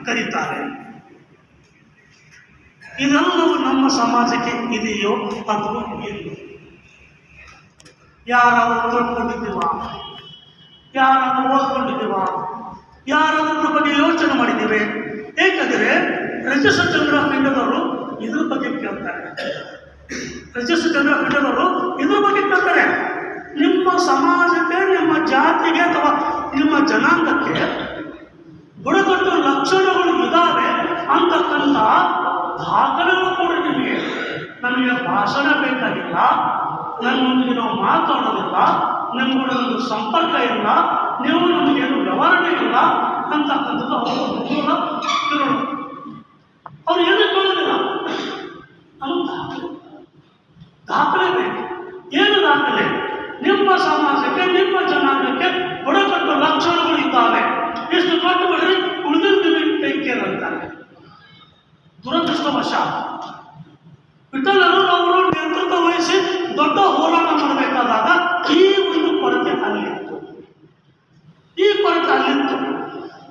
ಕರೀತಾರೆ. ಇದೆಲ್ಲವೂ ನಮ್ಮ ಸಮಾಜಕ್ಕೆ ಇದೆಯೋ ಅಥವಾ ಇಲ್ಲ? ಯಾರಾದರೂ ತಿಳ್ಕೊಂಡಿದ್ದೀವ? ಯಾರಾದರೂ ಓದ್ಕೊಂಡಿದ್ದೀವ? ಯಾರಾದ್ರ ಬಗ್ಗೆ ಯೋಚನೆ ಮಾಡಿದ್ದೀವಿ? ಏಕೆಂದರೆ ರಜಸಚಂದ್ರ ಪಿಂಡದವರು ಇದ್ರ ಬಗ್ಗೆ ಕೇಳ್ತಾರೆ. ರಜಸಚಂದ್ರ ಪಿಂಡದವರು ಇದ್ರ ಬಗ್ಗೆ ಕೇಳ್ತಾರೆ. ನಿಮ್ಮ ಸಮಾಜಕ್ಕೆ, ನಿಮ್ಮ ಜಾತಿಗೆ ಅಥವಾ ನಿಮ್ಮ ಜನಾಂಗಕ್ಕೆ ಬುಡಕಟ್ಟು ಲಕ್ಷಣಗಳು ಇದ್ದಾವೆ ಅಂತಕ್ಕಂಥ ದಾಖಲೆಗಳು ಕೂಡ ನಿಮಗೆ. ನಮಗೆ ಭಾಷಣ ಬೇಕಾಗಿಲ್ಲ, ನಮ್ಮೊಂದಿಗೆ ನಾವು ಮಾತಾಡೋದಿಲ್ಲ, ನಮ್ಗೂಡ ಒಂದು ಸಂಪರ್ಕ ಇಲ್ಲ, ನೀವು ನಮಗೇನು ವ್ಯವಹಾರನೇ ಇಲ್ಲ ಅಂತಕ್ಕಂಥದ್ದು ಅವರು ಮೂಲ ತಿರುಳು. ಅವ್ರು ಏನು ಕೇಳೋದಿಲ್ಲ. ನಮಗೆ ದಾಖಲೆ ಬೇಕು. ಏನು ದಾಖಲೆ? ನಿಮ್ಮ ಸಮಾಜಕ್ಕೆ, ನಿಮ್ಮ ಜನಾಂಗಕ್ಕೆ ಬುಡಕಟ್ಟು ಲಕ್ಷಣಗಳು ಇದ್ದಾವೆ, ಎಷ್ಟು ಕಟ್ಟುಬಿಡ್ರಿ, ಉಳಿದಿದ್ದೀವಿ ಟೇಕೇರಂತಾರೆ. ದುರದೃಷ್ಟವಶ ವಿಠಲರು ಅವರು ನೇತೃತ್ವ ವಹಿಸಿ ದೊಡ್ಡ ಹೋರಾಟ ಮಾಡಬೇಕಾದಾಗ ಈ ಒಂದು ಕೊರತೆ ಅಲ್ಲಿತ್ತು. ಈ ಕೊರತೆ ಅಲ್ಲಿತ್ತು.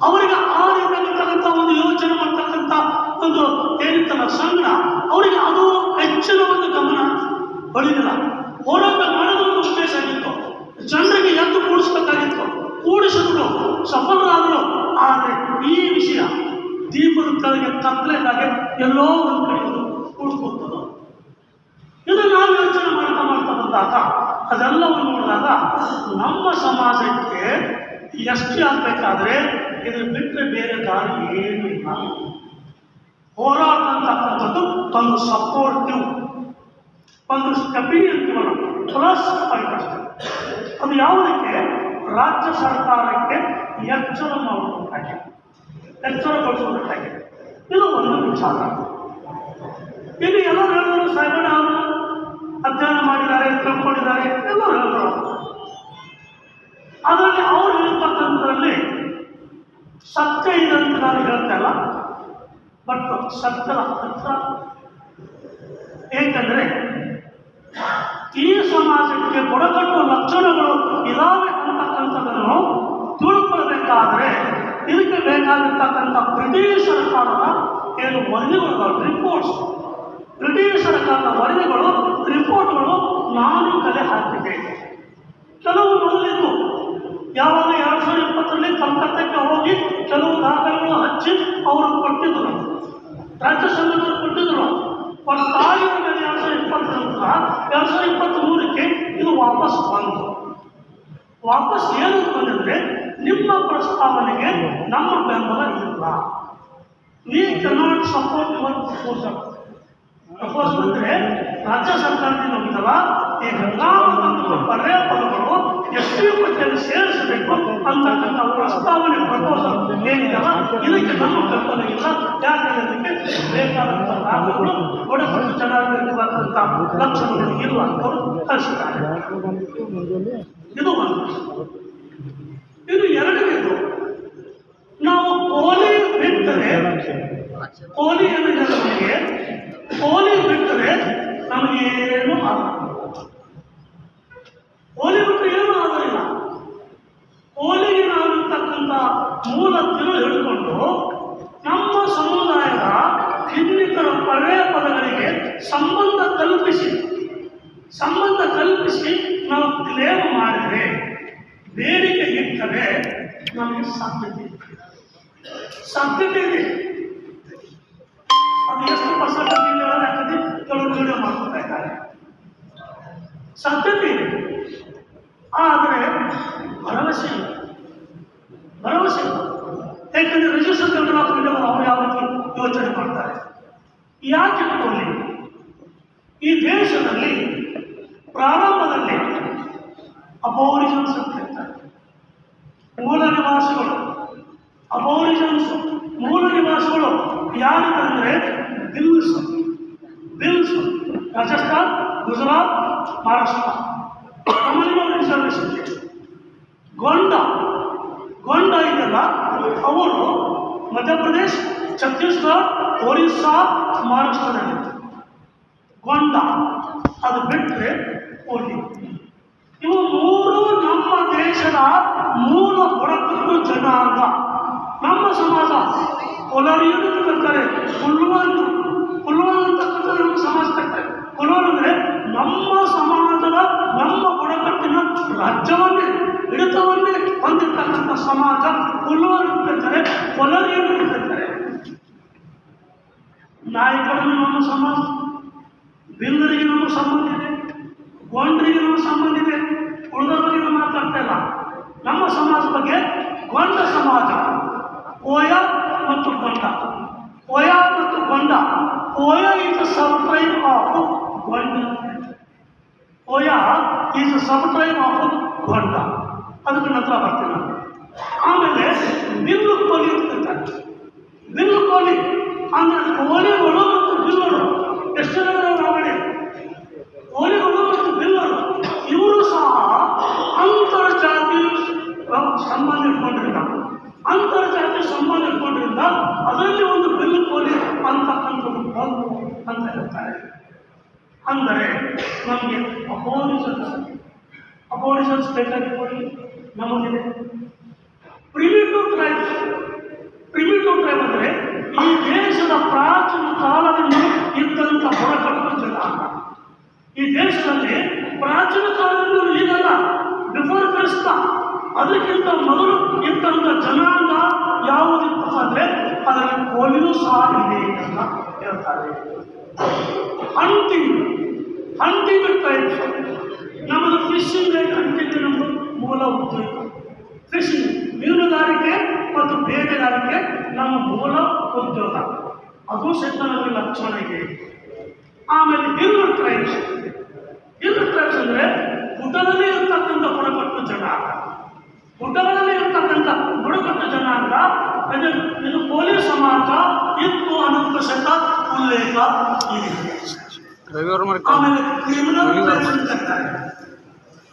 ಅವರಿಗೆ ಆ ರೀತಿಯಾಗಿರ್ತಕ್ಕಂಥ ಒಂದು ಯೋಚನೆ ಮಾಡ್ತಕ್ಕಂಥ ಒಂದು ಏನಿತ್ತಲ್ಲ ಸಂಘ, ಅವರಿಗೆ ಅದು ಹೆಚ್ಚಿನ ಒಂದು ಗಮನ ಹೊಳಿದಿಲ್ಲ. ಹೋರಾಟ ಮಾಡೋದು ಒಂದು ಉದ್ದೇಶ ಆಗಿತ್ತು, ಜನರಿಗೆ ಎದ್ದು ಕೂಡಿಸ್ಬೇಕಾಗಿತ್ತು, ಕೂಡಿಸಿದ್ರು, ಸಫಲರಾದರು. ಆದರೆ ಈ ವಿಷಯ ದೀಪದ ಕೆಳಗೆ ಕತ್ತಲೆಯಾಗೆ ಎಲ್ಲೋ ಒಂದು ಕಡೆ ಕೂಡಿಸ್ಕೊಳ್ತದೆ. ಇದು ನಾವು ಯೋಚನೆ ಮಾಡ್ತಾ ಬಂದಾಗ ಅದೆಲ್ಲವನ್ನು ನೋಡಿದಾಗ ನಮ್ಮ ಸಮಾಜಕ್ಕೆ ಎಷ್ಟು ಆಗಬೇಕಾದ್ರೆ ಇದು ಬಿಟ್ಟರೆ ಬೇರೆ ದಾರಿ ಏನೂ ಇಲ್ಲ. ಹೋರಾಟ ಅಂತಕ್ಕಂಥದ್ದು ಒಂದು ಸಪೋರ್ಟಿವ್, ಒಂದು ಸ್ಟೆಪಿಂಗ್ ಅಂತೀವಲ್ಲ, ಪ್ಲಸ್ ಪಾಯಿಂಟ್ ಅಷ್ಟೇ. ಅದು ಯಾವುದಕ್ಕೆ? ರಾಜ್ಯ ಸರ್ಕಾರಕ್ಕೆ ಎಚ್ಚರ ಮಾಡುವುದಕ್ಕಾಗಿ, ಎಚ್ಚರಗೊಳಿಸುವುದಕ್ಕಾಗಿ. ಇದು ಒಂದು ವಿಚಾರ. ಇಲ್ಲಿ ಎಲ್ಲರೂ ಹೇಳಿದ್ರು, ಸಾಹೇಬಣ್ಣ ಅವರು ಅಧ್ಯಯನ ಮಾಡಿದ್ದಾರೆ, ತಿಳ್ಕೊಂಡಿದ್ದಾರೆ, ಎಲ್ಲರೂ ಹೇಳಿದ್ರು. ಅದರಲ್ಲಿ ಅವ್ರು ಹೇಳ್ತಕ್ಕಂಥದ್ರಲ್ಲಿ ಸತ್ಯ ಇದೆ ಅಂತ ನಾನು ಹೇಳ್ತಾ ಇಲ್ಲ, ಬಟ್ ಸತ್ಯದ ಹತ್ರ. ಏಕೆಂದರೆ ಈ ಸಮಾಜಕ್ಕೆ ಬುಡಕಟ್ಟು ಲಕ್ಷಣಗಳು ಇದಾವೆ ಅಂತಕ್ಕಂಥದ್ದನ್ನು ತಿಳ್ಕೊಳ್ಬೇಕಾದ್ರೆ ಇದಕ್ಕೆ ಬೇಕಾಗಿರ್ತಕ್ಕಂಥ ಬ್ರಿಟಿಷ್ ಸರ್ಕಾರದ ಏನು ವರದಿಗಳು, ರಿಪೋರ್ಟ್ಸ್, ಬ್ರಿಟಿಷ್ ಸರ್ಕಾರದ ವರದಿಗಳು, ರಿಪೋರ್ಟ್ಗಳು ನಾನು ಕಲೆ ಹಾಕಿದೆ. ಕೆಲವು ಮೊದಲಿದ್ದು ಯಾವಾಗ 2020ರಲ್ಲಿ ಕಲ್ಕತ್ತಕ್ಕೆ ಹೋಗಿ ಕೆಲವು ದಾಖಲೆಗಳು ಹಚ್ಚಿ ಅವರು ಕೊಟ್ಟಿದ್ದರು, ರಾಜ್ಯ ಸಂಘದವರು ಕೊಟ್ಟಿದ್ದರು. ಒಟ್ಟಾಗಿ 2020 ನಂತರ 2023ಕ್ಕೆ ಇದು ವಾಪಸ್ ಬಂತು. ವಾಪಸ್ ಏನು ಬಂದಿದ್ರೆ, ನಿಮ್ಮ ಪ್ರಸ್ತಾವನೆಗೆ ನಮ್ಮ ಬೆಂಬಲ ಇಲ್ಲ, we cannot support your proposal. Proposal ಅಂದರೆ ರಾಜ್ಯ ಸರ್ಕಾರದಿಂದ ಹೋಗಿದಲ್ಲ, ಈ ಗಂಗಾವತಂತ್ರ ಪರ್ಯಾಯ ಪದಗಳು ಎಷ್ಟು ಪಟ್ಟಿಯಲ್ಲಿ ಸೇರಿಸಬೇಕು ಅಂತಕ್ಕಂಥ ಪ್ರಸ್ತಾವನೆ, ಪ್ರಪೋಸಲ್ ಏನಿದೆಯಲ್ಲ, ಇದಕ್ಕೆ ನಮ್ಮ ಬೆಂಬಲ ಇಲ್ಲ. ಯಾಕಂದ್ರೆ ಇದಕ್ಕೆ ಬೇಕಾದಂಥ ಲಾಭಗಳು ಬುಡಕಟ್ಟು ಚೆನ್ನಾಗಿರ್ತಕ್ಕಂಥ ಲಕ್ಷಣಗಳು ಇಲ್ಲ ಅಂತ ಕಳಿಸಿದ್ದಾರೆ. ಇದು ಒಂದು. ಇದು ಎರಡನೇದು, ನಾವು ಕೋಲಿ ಬಿಟ್ಟರೆ, ಕೋಲಿ ಏನಿದೆ ನಮಗೆ, ಕೋಲಿ ಬಿಟ್ಟರೆ ನಮಗೇನು ಆಗಲ್ಲ. ಕೋಲಿ ಬಿಟ್ಟರೆ ಏನೂ ಆಗೋದಿಲ್ಲ. ಕೋಲಿಗೆ ನಾವಿರ್ತಕ್ಕಂಥ ಮೂಲ ತಿರುಳು ಹಿಡ್ಕೊಂಡು ನಮ್ಮ ಸಮುದಾಯದ ಇನ್ನಿತರ ಪರ್ಯಾಯ ಪದಗಳಿಗೆ ಸಂಬಂಧ ಕಲ್ಪಿಸಿ ನಾವು ಕ್ಲೇಮ್ ಮಾಡಿದರೆ, ಬೇಡಿಕೆ ಇಟ್ಟರೆ ನಮಗೆ ಸಾಧ್ಯತೆ ಇದೆ. ಅದು ಎಷ್ಟು ಪರ್ಸೆಂಟ್ ಆಗ್ತದೆ, ಕೆಲವು ವಿಡಿಯೋ ಮಾಡ್ಕೊತಾ ಇದ್ದಾರೆ. ಸಾಧ್ಯತೆ ಇದೆ, ಆದರೆ ಭರವಸೆ ಇಲ್ಲ. ಯಾಕಂದ್ರೆ ರಿಜಿಸ್ಟರ್ ಜನರಲ್ ಆಫ್ ಇಂಡಿಯಾ ಅವರು ಯಾವ ರೀತಿ ಯೋಚನೆ ಮಾಡ್ತಾರೆ? ಯಾಕೆ ಕೋಲಿ? ಈ ದೇಶದಲ್ಲಿ ಪ್ರಾರಂಭದಲ್ಲಿ ಅಬೋರಿಜಿನ್ಸ್ ಅಂತ ಹೇಳ್ತಾರೆ, ಮೂಲ ನಿವಾಸಿಗಳು. ಅಬೋರಿಜಿನ್ಸ್ ಮೂಲ ನಿವಾಸಿಗಳು ಯಾರಿಗಂದ್ರೆ ಬಿಲ್ಸ್, ರಾಜಸ್ಥಾನ್, ಗುಜರಾತ್, ಮಹಾರಾಷ್ಟ್ರ, ನಮ್ಮಲ್ಲಿ ರಿಸರ್ವೇಶನ್. ಗೊಂಡ ಇದೆಲ್ಲ ಅವರು ಮಧ್ಯಪ್ರದೇಶ್, ಛತ್ತೀಸ್ಗಢ, ಒರಿಸ್ಸಾ, ಮಹಾರಾಷ್ಟ್ರದಲ್ಲಿ ಗೊಂಡ. ಅದು ಬಿಟ್ಟರೆ ಕೋಲಿ. ಇವು ಮೂರು ನಮ್ಮ ದೇಶದ ಮೂಲ ಬುಡಕಟ್ಟು ಜನಾಂಗ. ನಮ್ಮ ಸಮಾಜ ಕೊಲರಿಯನ್ನು ಕರ್ತಾರೆ, ಕುಲ್ವಾನ್ ಅಂತಕ್ಕಂಥದ್ದು ನಮ್ಮ ಸಮಾಜ ಕಟ್ತಾರೆ. ಕೊಲೋನ್ ಅಂದರೆ ನಮ್ಮ ಸಮಾಜದ ನಮ್ಮ ಬುಡಕಟ್ಟಿನ ರಾಜ್ಯವನ್ನೇ ಹಿಡಿತವನ್ನೇ ಹೊಂದಿರ್ತಕ್ಕಂಥ ಸಮಾಜ ಕುಲ್ವಾನ್ ಕರ್ತಾರೆ, ಕೊಲರಿಯನ್ನು ಕರ್ತಾರೆ. ನಾಯಕರಿಗೆ ನಮ್ಮ ಸಮಾಜ, ಬಿಲ್ಲರಿಗೆ ನಮ್ಮ ಸಂಬಂಧ ಇದೆ, ಗೊಂಡ್ರಿಗೆ ನಮ್ಮ ಸಂಬಂಧ ಇದೆ. ಉಳಿದರ ಬಗ್ಗೆ ನಾವು ಮಾತಾಡ್ತಾ ಇಲ್ಲ. ನಮ್ಮ ಸಮಾಜ ಬಗ್ಗೆ ಗೊಂಡ ಸಮಾಜ, ಕೋಯ ಮತ್ತು ಗೊಂಡ, ಕೋಯ ಮತ್ತು Gond. Koya is a sub tribe of Gond, Koya is a sub tribe of Gond. ಅದಕ್ಕೆ ನಂತರ ಬರ್ತೀನಿ. ಆಮೇಲೆ ಬಿಲ್ಲು ಕೋಲಿ ಅಂತ ಕರೀತಾರೆ. ಬಿಲ್ಲು ಕೋಲಿ ಅಂದರೆ ಕೋಲಿಗಳು ಮತ್ತು ಬಿಲ್ಲರು. ಎಷ್ಟು ಜನ ನಾವೇ ಕೋಲಿಗಳು ಮತ್ತು ಬಿಲ್ಲರು ಇವರು ಸಹ ಅಂತರ್ಜಾತಿ ಸಂಬಂಧ ಇಟ್ಕೊಂಡಿದ್ದ. ಅಂತರ್ಜಾತಿ ಸಂಬಂಧ ಇಟ್ಕೊಂಡಿದ್ದ ಅದರಲ್ಲಿ ಒಂದು ಬಿಲ್ಲು ಕೋಲಿ ಅಂತಕ್ಕಂಥದ್ದು ಬಂದು ಅಂತ ಹೇಳ್ತಾರೆ. ಅಂದರೆ ನಮಗೆ ಅಪೋರಿಷನ್ಸ್ ಬೇಕಾಗಿರ್ಬೋದು, ನಮಗಿದೆ ಪ್ರಿಮಿಟಿವ್ ಟ್ರೈಬ್ಸ್. ಪ್ರಿಮಿಟಿವ್ ಟ್ರೈಬ್ ಅಂದರೆ ಈ ದೇಶದ ಪ್ರಾಚೀನ ಕಾಲದಿಂದ ಇದ್ದಂಥ ಬುಡಕಟ್ಟು ಜನಾಂಗ. ಈ ದೇಶದಲ್ಲಿ ಪ್ರಾಚೀನ ಕಾಲದಿಂದ ಈಗಲ್ಲ, ಬಿಫೋರ್ ಕ್ರಿಸ್ತ ಅದಕ್ಕಿಂತ ಮೊದಲು ಇದ್ದಂಥ ಜನಾಂಗ ಯಾವುದಿತ್ತು ಅಂದರೆ ಅದರಲ್ಲಿ ಕೋಲಿಯೂ ಸಹ ಇದೆ ಅಂತ ಹೇಳ್ತಾರೆ. Hunting tribes. ನಮ್ಮದು ಫಿಶಿಂಗ್ ಆ್ಯಂಡ್ ಹಂಟಿಂಗ್ ನಮ್ಮದು ಮೂಲ ಉದ್ಯೋಗ. ಫಿಶಿಂಗ್ ಮೀನುಗಾರಿಕೆ ಮತ್ತು ಬೇಟೆಗಾರಿಕೆ ನಮ್ಮ ಮೂಲ ಉದ್ಯೋಗ. ಅದು ಸಹಿತ ನಮಗೆ ಲಕ್ಷಣ ಇದೆ. ಆಮೇಲೆ ಹಿಲ್ಲು ಟ್ರೈಬ್ಸ್. ಹಿಲ್ಲು ಟ್ರೈಬ್ಸ್ ಅಂದರೆ ಗುಡ್ಡದಲ್ಲಿ ಇರ್ತಕ್ಕಂಥ ಬುಡಕಟ್ಟು ಜನಾಂಗ. ಗುಡ್ಡಗಳಲ್ಲಿ ಇರ್ತಕ್ಕಂಥ ಬುಡಕಟ್ಟು ಜನಾಂಗ ಇದು ಕೋಲಿ ಸಮಾಜ ಇತ್ತು ಅನ್ನೋದಕ್ಕೆ ಸಹಿತ ಉಲ್ಲೇಖ ಇದೆ. ಆಮೇಲೆ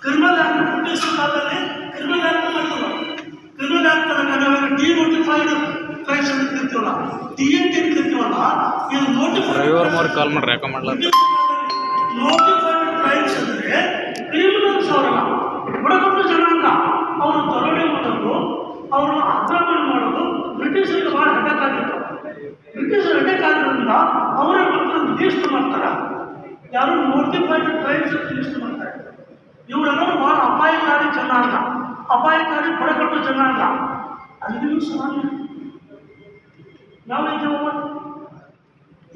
ಕ್ರಿಮಿನಲ್ ಆಕ್ಟ್ ಬ್ರಿಟಿಷ್ ಕಾಲದಲ್ಲಿ ಕ್ರಿಮಿನಲ್ ಆಕ್ಟ್ ಮಾಡಿದ್ರು. ಕ್ರಿಮಿನಲ್ ಆಕ್ಟ್ ಡಿನೋಟಿಫೈಡ್ ಕ್ರೈಮ್ಸ್ ಅಂತ ಕರಿತೀವಲ್ಲ, DNT ಅಂತ ಕರಿತೀವಲ್ಲ, ಇದು ನೋಟಿಫೈಡ್ ಕ್ರೈಮ್ಸ್ ಅಂದರೆ ಕ್ರಿಮಿನಲ್ಸ್ ಅವರಲ್ಲ, ಬುಡಕಟ್ಟು ಜನಾಂಗ. ಅವರು ದರೋಡೆ ಮಾಡೋದು, ಅವರು ಆಕ್ರಮಣ ಮಾಡೋದು ಬ್ರಿಟಿಷರಿಗೆ ಭಾಳ ಅಟ್ಯಾಕ್ ಆಗಿತ್ತು. ಬ್ರಿಟಿಷರು ಅಟ್ಯಾಕ್ ಆಗಿರೋದ್ರಿಂದ ಅವರೇ ಮಾತ್ರ ಲಿಸ್ಟ್ ಮಾಡ್ತಾರೆ. ಯಾರು ನೋಟಿಫೈಡ್ ಕ್ರೈಮ್ಸ್ ಅಂತ ಲಿಸ್ಟ್ ಮಾಡ್ತಾರೆ. ಇವರೆಲ್ಲರೂ ಭಾಳ ಅಪಾಯಕಾರಿ ಜನಾಂಗ, ಅಪಾಯಕಾರಿ ಬುಡಕಟ್ಟು ಜನಾಂಗ. ಅಲ್ಲಿಯೂ ಸಹ ನಾವಿದ್ದೇವ.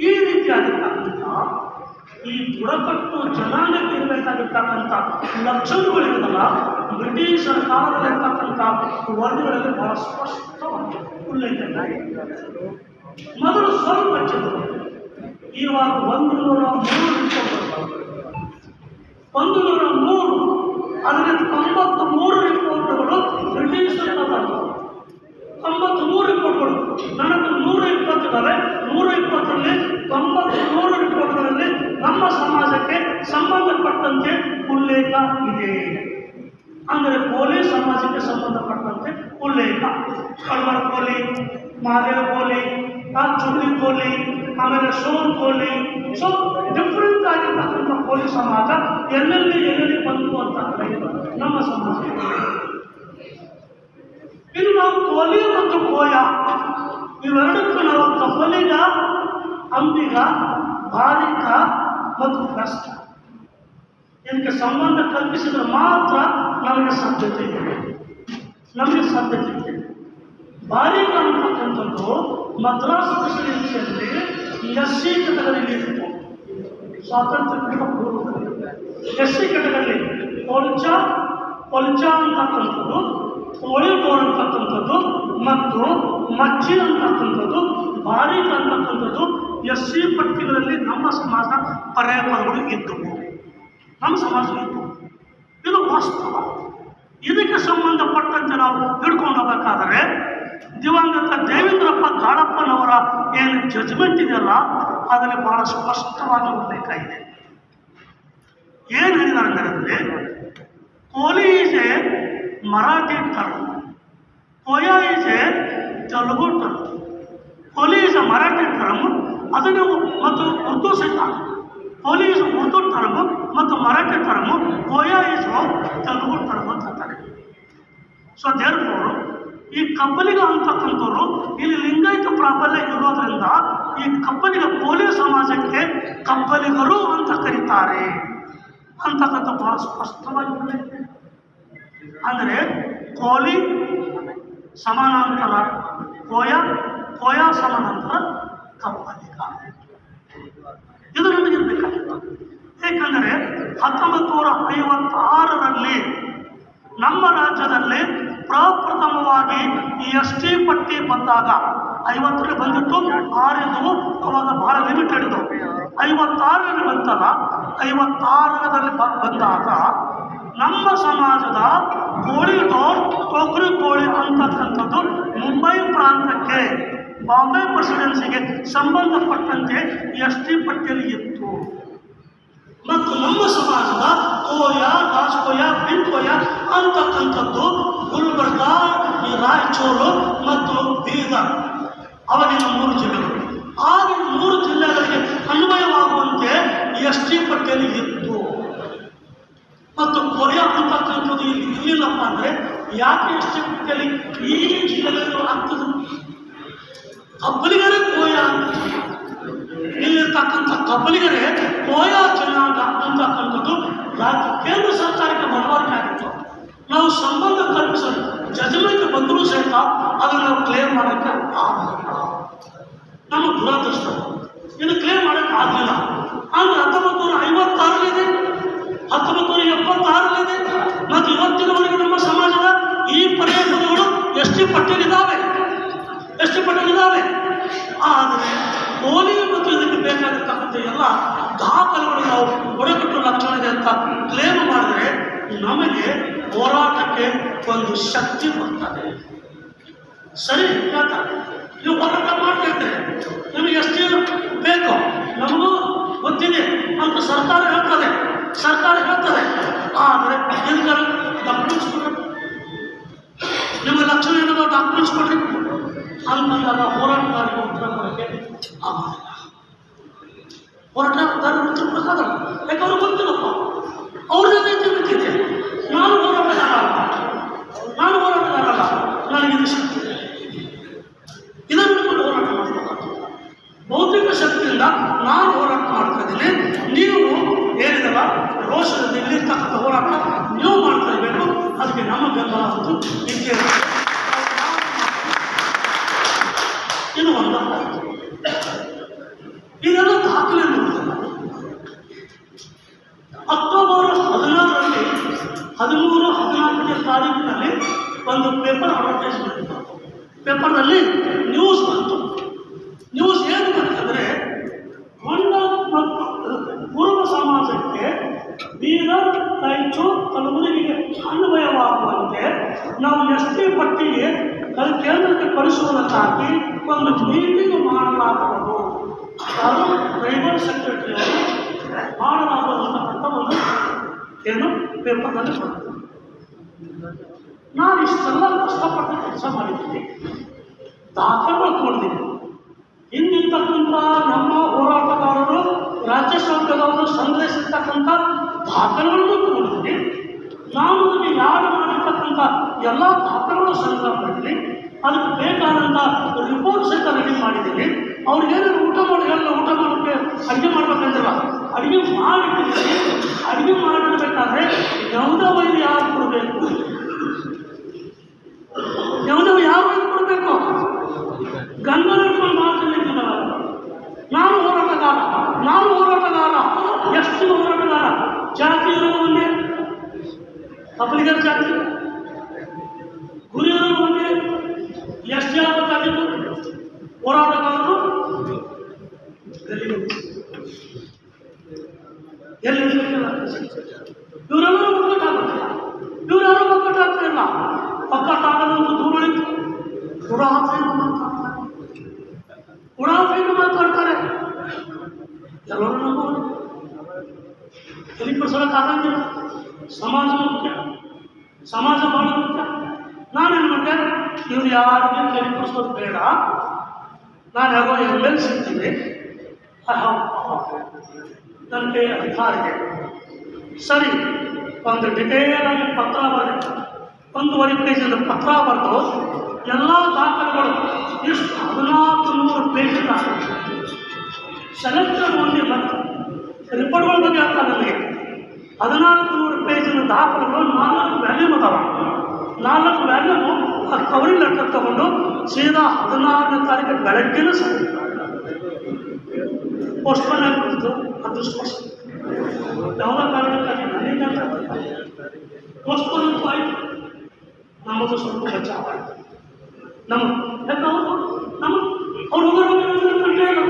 ಈ ರೀತಿಯಾಗಿರ್ತಕ್ಕಂಥ ಈ ಬುಡಕಟ್ಟು ಜನಾಂಗಕ್ಕೆ ಇರಬೇಕಾಗಿರ್ತಕ್ಕಂಥ ಲಕ್ಷಣಗಳಿರಲ್ಲ, ಬ್ರಿಟಿಷರ ಕಾಲದಲ್ಲಿರ್ತಕ್ಕಂಥ ವರದಿಗಳಲ್ಲಿ ಬಹಳ ಸ್ಪಷ್ಟವಾಗಿ ಉಲ್ಲೇಖ. ಮೊದಲು ಸ್ವಲ್ಪ ಚಿತ್ರ ಇವಾಗ 103 ಅದರಲ್ಲಿ 93 ರಿಪೋರ್ಟ್ಗಳು ಬ್ರಿಟಿಷರ 93 ರಿಪೋರ್ಟ್ಗಳು. ನನಗೆ 120 ಇದ್ದಾವೆ. 120ರಲ್ಲಿ 93 ರಿಪೋರ್ಟ್ಗಳಲ್ಲಿ ನಮ್ಮ ಸಮಾಜಕ್ಕೆ ಸಂಬಂಧಪಟ್ಟಂತೆ ಉಲ್ಲೇಖ ಇದೆ. ಅಂದರೆ ಕೋಲಿ ಸಮಾಜಕ್ಕೆ ಸಂಬಂಧಪಟ್ಟಂತೆ ಉಲ್ಲೇಖ. ಕಳ್ವರ ಕೋಲಿ, ಮಾದೇವ ಕೋಲಿ, ಚುಳ್ಳಿ ಕೋಲಿ, ಆಮೇಲೆ ಸೋನ್ ಕೋಲಿ. ಸೊ ಡಿಫ್ರೆಂಟ್ ಆಗಿರ್ತಕ್ಕಂಥ ಕೋಲಿ ಸಮಾಜ ಎಲ್ಲೆಲ್ಲಿ ಬಂತು ಅಂತ ನಮ್ಮ ಸಮಾಜ. ಇನ್ನು ನಾವು ಕೋಲಿ ಮತ್ತು ಕೋಯ ಇವೆರಡಕ್ಕೂ ನಾವು ಕಬ್ಬಲಿಗ, ಅಂಬಿಗ, ಬಾರಿಕ ಮತ್ತು ಭ್ರಷ್ಟ ಇದಕ್ಕೆ ಸಂಬಂಧ ಕಲ್ಪಿಸಿದ್ರೆ ಮಾತ್ರ ನಮಗೆ ಸಾಧ್ಯತೆ ಇದೆ. ಬಾರಿಕ ಅಂತಕ್ಕಂಥದ್ದು ಮದ್ರಾಸ್ ಪ್ರೆಸಿಡೆನ್ಸಿಯಲ್ಲಿ SC ಕೆಟಗರಿಯಲ್ಲಿ ಇತ್ತು. ಸ್ವಾತಂತ್ರ್ಯಕ್ಕಿಂತ ಪೂರ್ವದಲ್ಲಿ SC ಕೆಟಗರಿ ಕೊಲ್ಚಾ ಅಂತಕ್ಕಂಥದ್ದು, ಕೋಳಿಗೋರ್ ಅಂತಕ್ಕಂಥದ್ದು ಮತ್ತು ಮಚ್ಚಿ ಅಂತಕ್ಕಂಥದ್ದು, ಬಾರಿಕ ಅಂತಕ್ಕಂಥದ್ದು SC ಪಟ್ಟಿಗಳಲ್ಲಿ ನಮ್ಮ ಸಮಾಜ ಪರ್ಯಾಯಪದಗಳು ಇದ್ದವು. ನಮ್ಮ ಸಮಾಜ ಇತ್ತು. ಇದು ವಾಸ್ತವ. ಇದಕ್ಕೆ ಸಂಬಂಧಪಟ್ಟಂತೆ ನಾವು ಹಿಡ್ಕೊಂಡು ಹೋಗಬೇಕಾದರೆ ದಿವಂಗತ ದೇವೇಂದ್ರಪ್ಪ ಗಾಳಪ್ಪನವರ ಏನು ಜಜ್ಮೆಂಟ್ ಇದೆಯಲ್ಲ ಅದರಲ್ಲಿ ಬಹಳ ಸ್ಪಷ್ಟವಾಗಿ ಉಲ್ಲೇಖ ಇದೆ. ಏನು ಹೇಳಿದ್ದಾರೆ ಅಂದರೆ Koli is a Marathi term, Koya is a Telugu term. Koli is a Marathi term, ಅದನ್ನು ಮತ್ತು ಉರ್ದು ಸಹಿತ. ಕೋಲಿ ಈಸ್ ಉರ್ದು ಟರ್ಮ್ ಮತ್ತು Marathi term, Koya is Telugu term ಅಂತ ಹೇಳ್ತಾರೆ. ಸೊ ದೇರ್ಫೋರ್ ಈ ಕಬ್ಬಲಿಗ ಅಂತಕ್ಕಂಥವ್ರು ಇಲ್ಲಿ ಲಿಂಗಾಯತ ಪ್ರಾಬಲ್ಯ ಇರೋದ್ರಿಂದ ಈ ಕಬ್ಬಲಿಗ ಕೋಲಿ ಸಮಾಜಕ್ಕೆ ಕಬ್ಬಲಿಗರು ಅಂತ ಕರೀತಾರೆ ಅಂತಕ್ಕಂಥ ಬಹಳ ಸ್ಪಷ್ಟವಾಗಿ ಹೇಳಿದೆ. ಅಂದರೆ ಕೋಲಿ ಸಮಾನಾಂತರ ಕೋಯ, ಕೋಯ ಸಮಾನಾಂತರ ಕಬ್ಬಲಿಗ. ಇದು ನಮಗಿರ್ಬೇಕಾಗಿತ್ತು. ಏಕೆಂದರೆ 1956ರಲ್ಲಿ ನಮ್ಮ ರಾಜ್ಯದಲ್ಲಿ ಪ್ರಪ್ರಥಮವಾಗಿ ಈ ಎಸ್ ಟಿ ಪಟ್ಟಿ ಬಂದಾಗ 50ರಲ್ಲಿ ಬಂದಿತ್ತು, 6 ಇದ್ದವು, ಅವಾಗ ಬಹಳ ಲಿಮಿಟೆಡ್ ಇದ್ದವು. 56ರಲ್ಲಿ ಬಂತಲ್ಲ, 56ರಲ್ಲಿ ಬಂದಾಗ ನಮ್ಮ ಸಮಾಜದ ಕೋಳಿ ಟೋಕ್ರಿ ಕೋಳಿ ಅಂತಕ್ಕಂಥದ್ದು ಮುಂಬೈ ಪ್ರಾಂತಕ್ಕೆ, ಬಾಂಬೆ ಪ್ರೆಸಿಡೆನ್ಸಿಗೆ ಸಂಬಂಧಪಟ್ಟಂತೆ ಎಸ್ ಟಿ ಪಟ್ಟಿಯಲ್ಲಿ ಇತ್ತು. ಮತ್ತು ನಮ್ಮ ಸಮಾಜದ ಕೋಯ, ರಾಜಕೋಯ, ಬಿನ್ಕೋಯ ಅಂತಕ್ಕಂಥದ್ದು ಗುಲ್ಬರ್ಗ, ಈ ರಾಯಚೂರು ಮತ್ತು ಬೀದರ್ ಅವಾಗಿನ 3 ಜಿಲ್ಲೆಗಳು. ಆಗಿನ 3 ಜಿಲ್ಲೆಗಳಿಗೆ ಅನ್ವಯವಾಗುವಂತೆ ಎಸ್ ಟಿ ಪಟ್ಟಿಯಲ್ಲಿ ಇತ್ತು. ಮತ್ತು ಕೊರಿಯಾ ಅಂತಕ್ಕಂಥದ್ದು ಇಲ್ಲಿಲ್ಲಪ್ಪ ಅಂದರೆ ಯಾಕೆ ಎಸ್ ಟಿ ಪಟ್ಟಿಯಲ್ಲಿ ಈ ಜಿಲ್ಲೆಗಳು ಆಗ್ತದೆ? ಕಬ್ಬಲಿಗರೇ ಕೋಯ, ಇಲ್ಲಿರ್ತಕ್ಕಂಥ ಕಬ್ಬಲಿಗರೇ ಕೋಯ ಜನಾಂಗ ಅಂತಕ್ಕಂಥದ್ದು ರಾಜ್ಯ ಕೇಂದ್ರ ಸರ್ಕಾರಕ್ಕೆ ಮನವರಿಕೆ ಆಗಿತ್ತು. ನಾವು ಸಂಬಂಧ ಕಲ್ಪಿಸ ಜಜ್ಮೆಂಟ್ ಬಂದರೂ ಸಹಿತ ಅದನ್ನು ನಾವು ಕ್ಲೇಮ್ ಮಾಡೋಕ್ಕೆ ಆಗಲಿಲ್ಲ. ನಮ್ಮ ದುರದೃಷ್ಟ, ಇದು ಕ್ಲೇಮ್ ಮಾಡೋಕ್ಕೆ ಆಗಲಿಲ್ಲ. ಅಂದರೆ 1956ರಲ್ಲಿದೆ, 1976ರಲ್ಲಿದೆ ಮತ್ತು ಇವತ್ತಿನವರೆಗೆ ನಮ್ಮ ಸಮಾಜದ ಈ ಪರ್ಯಾಯಗಳು ಎಸ್ ಟಿ ಪಟ್ಟಿಯಲ್ಲಿದ್ದಾವೆ, ಎಸ್ ಟಿ ಪಟ್ಟಿಯಲ್ಲಿದ್ದಾವೆ. ಆದರೆ ಕೋಲಿ ಮತ್ತು ಇದಕ್ಕೆ ಬೇಕಾಗಿರ್ತಕ್ಕಂಥ ಎಲ್ಲ ದಾಖಲೆಗಳು ನಾವು ಒಡಗಟ್ಟು ಲಕ್ಷಣ ಇದೆ ಅಂತ ಕ್ಲೇಮ್ ಮಾಡಿದರೆ ನಮಗೆ ಹೋರಾಟಕ್ಕೆ ಒಂದು ಶಕ್ತಿ ಬರ್ತದೆ. ಸರಿ ಹೇಳ್ತಾರೆ, ನೀವು ಹೋರಾಟ ಮಾಡ್ತಾ ಇದ್ದೀರಿ, ನಿಮಗೆ ಎಷ್ಟು ಬೇಕು ನಮಗೂ ಗೊತ್ತಿದೆ ಅಂತ ಸರ್ಕಾರ ಹೇಳ್ತದೆ. ಆದರೆ ಎಲ್ಲರೂ ಡಾಕ್ಯುಮೆಂಟ್ಸ್ ಕೊಡ್ರಿ, ನಿಮ್ಮ ಲಕ್ಷಣ ಏನೋ ಡಾಕ್ಯುಮೆಂಟ್ಸ್ ಕೊಡ್ರಿ ಅಂತಂದಾಗ ಹೋರಾಟಗಾರರಿಗೆ ಉತ್ತರ ಕೊಡೋಕ್ಕೆ ಆಗೋದಿಲ್ಲ. ಹೋರಾಟಗಾರರಿಗೆ ಉತ್ತರ ಕೊಡೋಕ್ಕಾಗಲ್ಲ. ಯಾಕೆ ಅವ್ರಿಗೆ ಗೊತ್ತಿಲ್ಲಪ್ಪ, ಅವ್ರದೇ ರೀತಿ ಗೊತ್ತಿದೆ. ನಾನು ಹೋರಾಟಗಾರ ಅಲ್ಲ, ನನಗಿದು ಶಕ್ತಿ ಇದೆ, ಇದನ್ನು ಹಿಡ್ಕೊಂಡು ಹೋರಾಟ ಮಾಡಬೇಕಾಗ್ತದೆ. ಭೌತಿಕ ಶಕ್ತಿಯಿಂದ ನಾನು ಹೋರಾಟ ಮಾಡ್ತಾ ಇದ್ದೀನಿ, ನೀವು ಏನಿದಲ್ಲ ರೋಷದಲ್ಲಿ ಇಲ್ಲಿರ್ತಕ್ಕಂಥ ಹೋರಾಟ ನೀವು ಮಾಡ್ತಾ ಇರಬೇಕು. ಅದಕ್ಕೆ ನಮ್ಮ ಬೆಂಬಲ ಅಂತೂ ಇದ್ದೇ ಇದು ಒಂದು. ಇದೆಲ್ಲ ದಾಖಲೆ ನೋಡಿಲ್ಲ. ಅಕ್ಟೋಬರ್ 16ರಲ್ಲಿ 13-14ನೇ ತಾರೀಕಿನಲ್ಲಿ ಒಂದು ಪೇಪರ್ ಅಡ್ವರ್ಟೈಸ್ಮೆಂಟ್ ಇತ್ತು. ಪೇಪರ್ನಲ್ಲಿ ನ್ಯೂಸ್ ಬಂತು. ನ್ಯೂಸ್ ಏನು ಬಂತಂದರೆ, ಹೊಂಡ ಮತ್ತು ಕುರುಬ ಸಮಾಜಕ್ಕೆ ಬೀದರ್, ರಾಯಚೂರು, ಕಲಬುರಗಿಗೆ ಅನ್ವಯವಾಗುವಂತೆ ನಾವು ಎಸ್ ಟಿ ಪಟ್ಟಿಗೆ ಕೇಂದ್ರಕ್ಕೆ ಕಳಿಸುವುದಕ್ಕಾಗಿ ಒಂದು ಮೀಟಿಂಗ್ ಮಾಡಲಾಗುವುದು. ಅದು ಟ್ರೈಬಲ್ ಸೆಕ್ರೆಟರಿ ಅವರು ಮಾಡಲಾಗುವಂತಕ್ಕಂಥ ಒಂದು ಏನು ಪೇಪರ್ನಲ್ಲಿ ಬಂತು. ನಾನು ಇಷ್ಟೆಲ್ಲ ಕಷ್ಟಪಟ್ಟು ಕೆಲಸ ಮಾಡಿದ್ದೀನಿ, ದಾಖಲೆಗಳು ಕೊಡ್ತೀನಿ. ಹಿಂದಿರ್ತಕ್ಕಂಥ ನಮ್ಮ ಹೋರಾಟಗಾರರು ರಾಜ್ಯ ಸರ್ಕಾರದವರು ಸಂಗ್ರಹಿಸಿರ್ತಕ್ಕಂಥ ದಾಖಲೆಗಳನ್ನು ಕೊಡ್ತೀನಿ. ನಾನು ಅದಕ್ಕೆ ಯಾರು ಮಾಡಿರ್ತಕ್ಕಂಥ ಎಲ್ಲ ದಾಖಲೆಗಳು ಸಂಗ್ರಹ ಮಾಡಿದ್ದೀನಿ. ಅದಕ್ಕೆ ಬೇಕಾದಂಥ ರಿಪೋರ್ಟ್ ಸಹಿತ ರೆಡಿ ಮಾಡಿದ್ದೀನಿ. ಅವ್ರಿಗೇನಾದ್ರು ಊಟ ಮಾಡೋಕ್ಕೆ ಅಡುಗೆ ಮಾಡ್ಬೇಕಂದಿಲ್ಲ, ಅಡುಗೆ ಮಾಡಿಟ್ಟಿದ್ದೀನಿ. ಅಡುಗೆ ಮಾಡಿರ್ಬೇಕಾದ್ರೆ ಯಾವುದೋ ಯಾರು ಕೊಡಬೇಕು, ಯಾವುದೋ ಯಾರು ಕೊಡಬೇಕು, ಗಂಗನ ಇಟ್ಕೊಂಡು ಮಾತಾಡ್ಲಿಕ್ಕಿಲ್ಲ. ನಾನು ಹೋರಾಟಗಾರ, ಎಷ್ಟು ಹೋರಾಟಗಾರ, ಜಾತಿ ಇರೋದು ಒಂದೇ, ಕಬ್ಬಲಿಗರ ಜಾತಿ, ಗುರಿ ಇರೋದು ಒಂದೇ. ಎಷ್ಟು ಆಗಬೇಕಾಗಿತ್ತು ಹೋರಾಟಗಾರರು ಎಲ್ಲಿ ಇವರೆಲ್ಲರೂ ಒಕ್ಕಟ್ಟಾಗುತ್ತಿಲ್ಲ, ಒಕ್ಕಟ್ಟಾಗ್ತಾ ಇಲ್ಲ. ಒಕ್ಕಟ್ಟಾಗಲು ಒಂದು ದೂರಳಿತು, ಉಡಾಫೆಯನ್ನು ಮಾತಾಡ್ತಾರೆ. ಎಲ್ಲರೂ ನಾವು ತಿಳಿಪಡಿಸೋಕ್ಕಾಗಂಗಿಲ್ಲ. ಸಮಾಜ ಮುಖ್ಯ, ಸಮಾಜ ಭಾಳ ಮುಖ್ಯ. ನಾನೇನು ಮಾಡಿದೆ, ಇವ್ರು ಯಾರಿಗೆ ತಿಳಿಪಡಿಸೋದು ಬೇಡ, ನಾನು ಯಾರೋ ML ಸಿಗ್ತೀನಿ, ನನಗೆ ಅಧಿಕಾರ ಇದೆ. ಸರಿ, ಒಂದು ಡಿಟೇಲ್ ಆಗಿ ಪತ್ರ ಬರೆದು 1.5 ಪೇಜಿಂದ ಪತ್ರ ಬರೆದು ಎಲ್ಲ ದಾಖಲೆಗಳು ಎಷ್ಟು 1400 ಪೇಜ್ ದಾಖಲೆ. ಸೆಲೆಕ್ಟೆಡ್ ಒಂದೇ ಬಂತು ರಿಪೋರ್ಟ್ಗಳ ಬಗ್ಗೆ ಆಗ್ತದೆ ನನಗೆ. 1400 ಪೇಜಿನ ದಾಖಲೆಗಳು 4 ವ್ಯಾಲ್ಯೂಮ್ ಅದಾವ. 4 ವ್ಯಾಲ್ಯೂಮು ಆ ಕವರಿಂಗ್ ಲೆಟರ್ ತಗೊಂಡು ಸೀದಾ 16ನೇ ತಾರೀಕು ಬೆಳಗ್ಗೆನೂ ಸರಿ ಪೋಸ್ಟ್ಪೋನ್ ಆಗಿಬಿಡ್ತು. ಅದೃಷ್ಟ ಯಾವುದೋ ಕಾರಣಕ್ಕಾಗಿ ನನಗೆ ಪೋಸ್ಟ್ಪೋನ್ ಅಂತೂ ಆಯಿತು. ನಮ್ಮದು ಸ್ವಲ್ಪ ಬಚಾವ್ ಆಯಿತು. ಯಾಕೆ ಅವ್ರು ಕಂಡೇ ಇಲ್ಲ.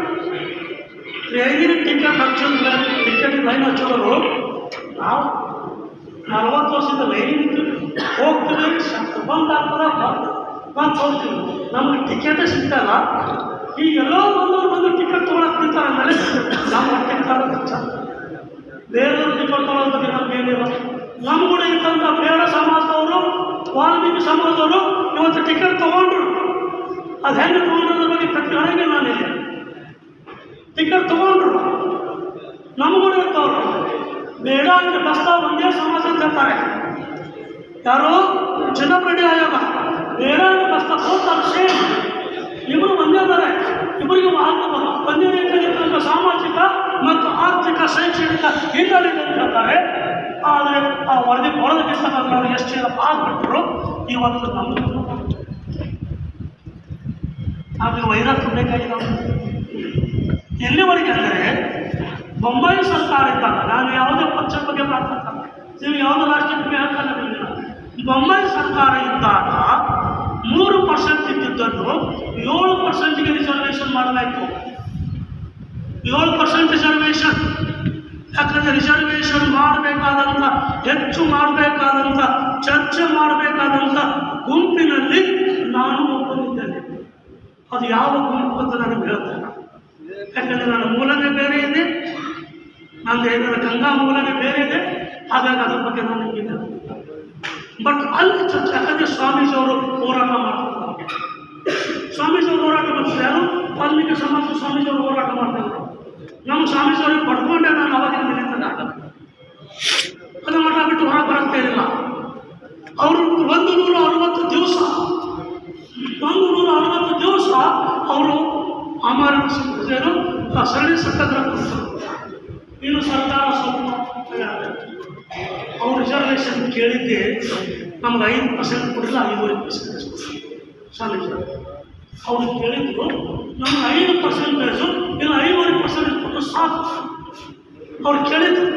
ಟ್ರೈನಿಗೆ ಟಿಕೆಟ್ ಹಚ್ಚಿದ್ರೆ ಟಿಕೆಟ್ ಲೈನ್ ಹಚ್ಚೋರು ನಾವು 40 ವರ್ಷದ ಲೈನಿಗೆ ಹೋಗ್ತೀವಿ, ಬಂದಾಗ್ತದ ಬಂದು ಹೋಗ್ತೀವಿ. ನಮಗೆ ಟಿಕೆಟೇ ಸಿಗ್ತಲ್ಲ. ಈಗ ಎಲ್ಲೋ ಬಂದು ಟಿಕೆಟ್ ತೊಗೊಳಕ್ಕೆ ನಿಂತಾರೆ ಅಂದಮೇಲೆ ನಾವು ಟಿಕೆಟ್ ಬೇರೆಯವ್ರು ಟಿಕೆಟ್ ತೊಗೊಳೋ ಬಗ್ಗೆ ನಮಗೇನಿಲ್ಲ. ನಮ್ಮ ಕೂಡ ಇದ್ದಂಥ ಬೇಡ ಸಮಾಜದವರು, ವಾಲ್ಮೀಕಿ ಸಮಾಜದವರು ಇವತ್ತು ಟಿಕೆಟ್ ತೊಗೊಂಡ್ರು. ಅದು ಹೆಂಗೆ ತೊಗೊಂಡ್ರ ಬಗ್ಗೆ ಕಟ್ಟಿ ಹಳೆಗೆ ನಾನಿದೆ. ಟಿಕೆಟ್ ತೊಗೊಂಡ್ರು ನಮ್ಮ ಕೂಡ ಇರ್ತವ್ರು. ಬೇಡ ಅಂದರೆ ಬಸ್ತ ಒಂದೇ ಸಮಾಜ ಅಂತ ಹೇಳ್ತಾರೆ. ಯಾರು ಚಿನ್ನಪ್ರಡಿ ಆಯೋಗ ಬೇಡ ಅಂದರೆ ಬಸ್ತ ಹೋಗ್ತಾರೆ. ಸೇಮ್ ಇಬ್ಬರು ಒಂದೇ ಇದ್ದಾರೆ. ಇಬ್ಬರಿಗೆ ಒಂದೇ ರೀತಿಯಲ್ಲಿ ಸಾಮಾಜಿಕ ಮತ್ತು ಆರ್ಥಿಕ ಶೈಕ್ಷಣಿಕ ಹಿನ್ನೆಲೆ ಅಂತ ಹೇಳ್ತಾರೆ. ಆದರೆ ಆ ವರದಿ ಕೊಡೋದಕ್ಕಿಂತ ಅವ್ರು ಎಷ್ಟು ಆಗ್ಬಿಟ್ರು. ಇವತ್ತು ನಮ್ಮದು ನಮಗೆ ವೈರತ್ವ ಬೇಕಾಗಿದೆ. ಎಲ್ಲಿವರೆಗೆ ಅಂದರೆ ಬೊಂಬಾಯಿ ಸರ್ಕಾರ ಇದ್ದಾಗ, ನಾನು ಯಾವುದೇ ಪಕ್ಷದ ಬಗ್ಗೆ ಮಾತಾಡ್ತಾನೆ, ನೀವು ಯಾವುದೋ ರಾಷ್ಟ್ರೀಯ ಬಗ್ಗೆ ಹೇಳ್ತಾನೆ. ಬೊಂಬಾಯಿ ಸರ್ಕಾರ ಇದ್ದಾಗ 3% ಇದ್ದಿದ್ದನ್ನು 7%ಗೆ ರಿಸರ್ವೇಷನ್ ಮಾಡಲಾಯಿತು. 7% ರಿಸರ್ವೇಷನ್. ಯಾಕಂದರೆ ರಿಸರ್ವೇಷನ್ ಮಾಡಬೇಕಾದಂಥ, ಹೆಚ್ಚು ಮಾಡಬೇಕಾದಂಥ, ಚರ್ಚೆ ಮಾಡಬೇಕಾದಂಥ ಗುಂಪಿನಲ್ಲಿ ನಾನು ಒಬ್ಬನಿದ್ದೇನೆ. ಅದು ಯಾವ ಗುಂಪು ಅಂತ ನನಗೆ ಹೇಳ್ತೇನೆ. ಯಾಕಂದರೆ ನನ್ನ ಮೂಲನೇ ಬೇರೆ ಇದೆ, ನಂದು ಇದರ ಗಂಗಾ ಮೂಲನೇ ಬೇರೆ ಇದೆ. ಹಾಗಾಗಿ ಅದ್ರ ಬಗ್ಗೆ ನನಗಿದೆ. ಬಟ್ ಅಲ್ಲಿ ಚರ್ಚೆ, ಯಾಕಂದರೆ ಸ್ವಾಮೀಜಿಯವರು ಹೋರಾಟ ಮಾಡ್ತಾರೆ. ಸ್ವಾಮೀಜಿಯವರು ಹೋರಾಟ ಮಾಡ್ತಾರೆ. ಯಾರು ವಾಲ್ಮೀಕಿ ಸಮಾಜ ಸ್ವಾಮೀಜಿಯವರು ಹೋರಾಟ ಮಾಡ್ತಾರೆ. ನಮ್ಮ ಸ್ವಾಮೀಜಿಯವ್ರಿಗೆ ಪಡ್ಕೊಂಡೆ ನಾನು ಅವಾಗಿನ ನಿಂತಿದ್ದೆ. ಅದು ಮಠ ಬಿಟ್ಟು ಹೊರ ಬರಕ್ಕೆ ಇಲ್ಲ. ಅವರು 160 ದಿವಸ ಅವರು ಅಮರ ಸರಣಿ ಸತ್ಯಾಗ್ರಹ ಕೊಡ್ತಾರೆ. ಇನ್ನು ಸರ್ಕಾರ ಸ್ವಲ್ಪ ಅವ್ರು ರಿಸರ್ವೇಷನ್ ಕೇಳಿದ್ದೆ ನಮ್ಗೆ 5% ಕೊಡಲಿಲ್ಲ, 5% ಸ್ವಾಮೀಜಿ ಅವ್ರು ಕೇಳಿದ್ರು. ನಮ್ಗೆ 5% ಇಲ್ಲ 5% ಕೊಟ್ಟು ಸಾಕು ಅವ್ರು ಕೇಳಿದ್ರು.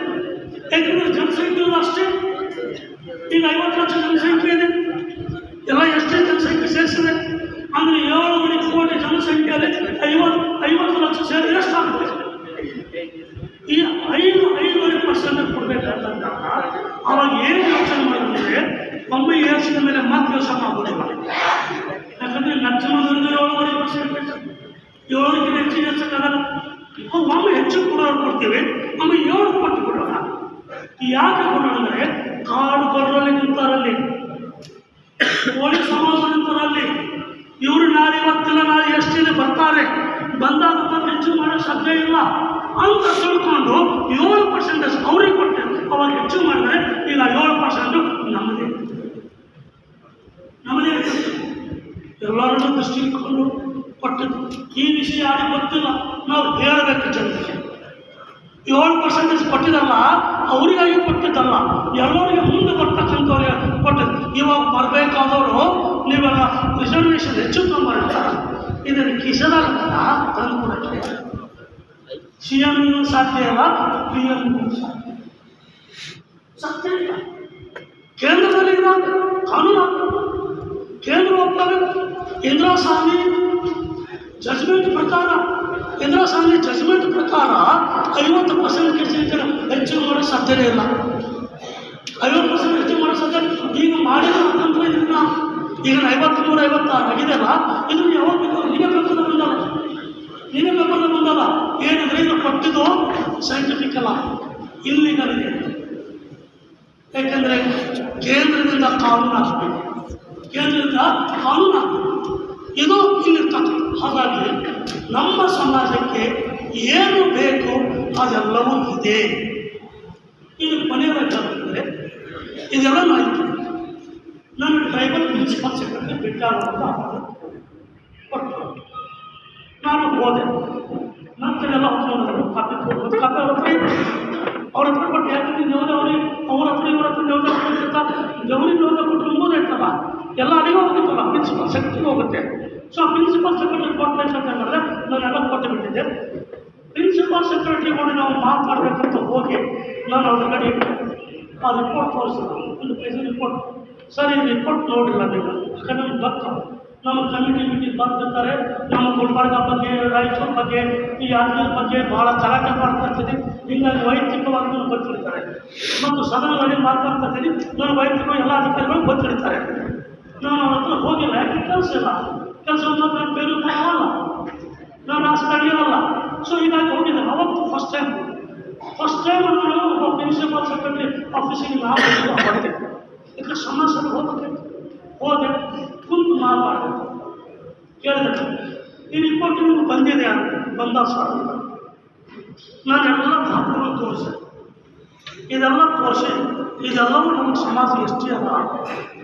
ಯಾಕಂದರೆ ಜನಸಂಖ್ಯೆ ಅಷ್ಟೇ. ಈಗ 50 ಲಕ್ಷ ಜನಸಂಖ್ಯೆ ಇದೆ. ಎಲ್ಲ ಎಷ್ಟೇ ಜನಸಂಖ್ಯೆ ಸೇರಿಸಿದೆ ಅಂದರೆ 7 ಕೋಟಿ ಜನಸಂಖ್ಯೆಯಲ್ಲಿ 50 ಲಕ್ಷ ಸೇರಿ ಎಷ್ಟಾಗ್ತದೆ? ಈ 5% ಕೊಡಬೇಕಂತಂದಾಗ ಅವಾಗ ಏನು ಯೋಚನೆ ಮಾಡಿದ್ರೆ ಒಮ್ಮೆ ಏರ್ಸಿದ ಮೇಲೆ ಮತ್ತೆ ಯೋಚನೆ ಆಗೋದಿಲ್ಲ. ಯಾಕಂದರೆ ಮ್ಯಾಕ್ಸಿಮಮ್ 7% 7ಗಿಂತ ಹೆಚ್ಚಿಗೆ ಹೆಚ್ಚಕ್ಕಾಗಲ್ಲ. ಒಮ್ಮೆ ಹೆಚ್ಚು ಕೊಡೋರು ಕೊಡ್ತೀವಿ, ಒಮ್ಮೆ 7 ಕೊಟ್ಟು ಕೊಡೋಣ. ಯಾಕೆ ಕೊಡೋಣ ಅಂದರೆ ಕಾಡು ಕೊಡರಲ್ಲಿ ನಿಂತಾರಲ್ಲಿ, ಕೋಳಿ ಸಮಾಜ ನಿಂತಾರಲ್ಲಿ. ಇವರು ನಾಳೆ ಇವತ್ತಿಲ್ಲ ನಾಳೆ ಎಷ್ಟಿದೆ ಬರ್ತಾರೆ, ಬಂದಾಗ ಹೆಚ್ಚು ಮಾಡೋ ಸಾಧ್ಯ ಇಲ್ಲ ಅಂತ ತಿಳ್ಕೊಂಡು 7% ಅವ್ರಿಗೆ ಕೊಟ್ಟೆ. ಅವಾಗ ಹೆಚ್ಚು ಮಾಡಿದ್ರೆ ಈಗ 7% ನಮ್ಮದೇ ಎಲ್ಲರನ್ನೂ ದೃಷ್ಟಿ ಇಟ್ಕೊಂಡು ಕೊಟ್ಟಿದ್ದು. ಈ ವಿಷಯ ಯಾರಿಗೆ ಗೊತ್ತಿಲ್ಲ, ನಾವು ಹೇಳಬೇಕು ಜನರಿಗೆ. 7% ಕೊಟ್ಟಿದ್ದಲ್ಲ, ಅವರಿಗಾಗಿ ಕೊಟ್ಟಿದ್ದಲ್ಲ, ಎಲ್ಲರಿಗೆ ಮುಂದೆ ಬರ್ತಕ್ಕಂಥವ್ರಿಗೆ ಕೊಟ್ಟಿದ್ದು. ಇವಾಗ ಬರಬೇಕಾದವರು ನೀವೆಲ್ಲ ರಿಸರ್ವೇಷನ್ ಹೆಚ್ಚು ತೊಗೊಂಡಿರ್ತಾರೆ. ಇದನ್ನು ಕಿಸದಾಗ ತಂದು ಕೊಡಕ್ಕೆ CM ಸಾಧ್ಯ ಇಲ್ಲ, PM ಸಾಧ್ಯ ಇಲ್ಲ. ಕೇಂದ್ರದಲ್ಲಿ ಕಾನೂನು ಕೇಂದ್ರ ಒಪ್ಪಬೇಕು. ಇಂದಿರಾಸ್ವಾಮಿ ಜಜ್ಮೆಂಟ್ ಪ್ರಕಾರ 50% ಹೆಚ್ಚು ಮಾಡೋ ಸಾಧ್ಯನೇ ಇಲ್ಲ. 50% ಹೆಚ್ಚು ಮಾಡೋ ಸಾಧ್ಯ ಈಗ ಮಾಡಿದ ಇದನ್ನ ಈಗ 53-56 ಆಗಿದೆಯಲ್ಲ, ಇದನ್ನು ಯಾವಾಗ ಬೇಕಾದ್ರೂ ನೀವೇ ಪೇಪರ್ನ ಬಂದಲ್ಲ. ಏನಿದ್ರೆ ಇದು ಕೊಟ್ಟಿದ್ದು ಸೈಂಟಿಫಿಕ್ ಅಲ್ಲ, ಇಲ್ಲಿಗಲ್ ಇದೆ. ಯಾಕೆಂದರೆ ಕೇಂದ್ರದಿಂದ ಕಾನೂನು ಹಾಕಬೇಕು, ಇದು ಇಲ್ಲಿರ್ತದೆ. ಹಾಗಾಗಿ ನಮ್ಮ ಸಮಾಜಕ್ಕೆ ಏನು ಬೇಕು ಅದೆಲ್ಲವೂ ಇದೆ. ಇದು ಕೊನೆಯದಾಗಂದರೆ ಇದೆಲ್ಲ ಆಯಿತು. ನಾನು ಟ್ರೈಬಲ್ ಪ್ರಿನ್ಸಿಪಲ್ ಸೆಕ್ರೆಟರಿ ಬಿಟ್ಟ ಬೇಕಾಗುವಂಥ ಕೊಟ್ಟು ನಾನು ಹೋದೆ. ನಂತರ ಎಲ್ಲ ಹೊತ್ಕೊಂಡ್ರು ಕಾಪಿ ಕಾಪಿ ಅವ್ರ ಹತ್ರ ಕೊಟ್ಟು ಯಾಕಂದ್ರೆ ದೇವರವ್ರಿ ಅವ್ರ ಹತ್ರ ಇವ್ರ ಹತ್ರ ದೇವ್ರ ಕೊಟ್ಟಿರ್ತ ದೇವ್ರಿಗೆ ದೇವ್ರ ಕೊಟ್ಟು ಮುಗಿದೈತಲ್ಲ ಎಲ್ಲ ಅಡಿಗೆ ಹೋಗುತ್ತಲ್ಲ ಪ್ರಿನ್ಸಿಪಲ್ ಸೆಕ್ರೆಟರಿಗೆ ಹೋಗುತ್ತೆ. ಸೊ ಪ್ರಿನ್ಸಿಪಲ್ ಸೆಕ್ರೆಟರಿ ಕೊಟ್ಟಬೇಕಂತ ಹೇಳಿದ್ರೆ ನಾನೆಲ್ಲ ಕೊಟ್ಟು ಬಿಟ್ಟಿದ್ದೆ. ಪ್ರಿನ್ಸಿಪಲ್ ಸೆಕ್ರೆಟರಿ ಕೂಡ ನಾವು ಮಾತಾಡಬೇಕಂತ ಹೋಗಿ ನಾನು ಅದ್ರ ಕಡೆ ಆ ರಿಪೋರ್ಟ್ ತೋರಿಸಿದ ಒಂದು ಪೇಜ್ ರಿಪೋರ್ಟ್. ಸರ್ ಈ ರಿಪೋರ್ಟ್ ನೋಡಿಲ್ಲ ನೀವು ಯಾಕಂದ್ರೆ ನಮ್ಗೆ ಗೊತ್ತು ನಮ್ಮ ಕಮಿಟಿ ಬಂದಿರ್ತಾರೆ. ನಮ್ಮ ಗುಲ್ಬರ್ಗ ಬಗ್ಗೆ ರಾಯಚೂರು ಬಗ್ಗೆ ಈ ಯಾದಗಿರಿ ಬಗ್ಗೆ ಭಾಳ ಗಲಾಟೆ ಮಾಡ್ತಾ ಇರ್ತೀನಿ. ಹೀಗಾಗಿ ವೈಯಕ್ತಿಕವಾಗಿ ನನಗೆ ಗೊತ್ತಿರ್ತಾರೆ ಮತ್ತು ಸದನದಲ್ಲಿ ಮಾತಾಡ್ತಾ ಇದ್ದೀನಿ. ನನ್ನ ವೈಯಕ್ತಿಕ ಎಲ್ಲ ಅಧಿಕಾರಿಗಳು ಗೊತ್ತಿರ್ತಾರೆ. ನಾನು ಅವ್ರ ಹತ್ರ ಹೋಗಿಲ್ಲ, ಯಾಕೆ ಕೆಲಸ ಇಲ್ಲ. ಕೆಲಸ ನಾನು ಬೇರೆ ಅಲ್ಲ, ನಾನು ರಾಜಕಾರಣಿ ಅಲ್ಲ. ಸೊ ಹೀಗಾಗಿ ಹೋಗಿದ್ದೆ ಅವತ್ತು ಫಸ್ಟ್ ಟೈಮ್ ನಾನು ಒಬ್ಬ ಪ್ರಿನ್ಸಿಪಲ್ ಸೆಕ್ರೆಟರಿ ಆಫೀಸಿಗೆ ನಾವು ಬಂದೆ. ಯಾಕಂದ್ರೆ ಸಮಸ್ಯೆ ಹೋದೆ ಕುಂತು ಮಾತಾಡಬೇಕು. ಕೇಳಿದೆ ಈ ರಿಪೋರ್ಟ್ ನಿಮ್ಗೆ ಬಂದಿದೆ ಅಂತ ಬಂದ ಸರ್. ನಾನೆಲ್ಲ ದಾಖಲೆ ತೋರಿಸಿ ಇದೆಲ್ಲ ತೋರಿಸಿ ಇದೆಲ್ಲವೂ ನಮ್ಮ ಸಮಾಜ ಎಷ್ಟೇ ಅಲ್ಲ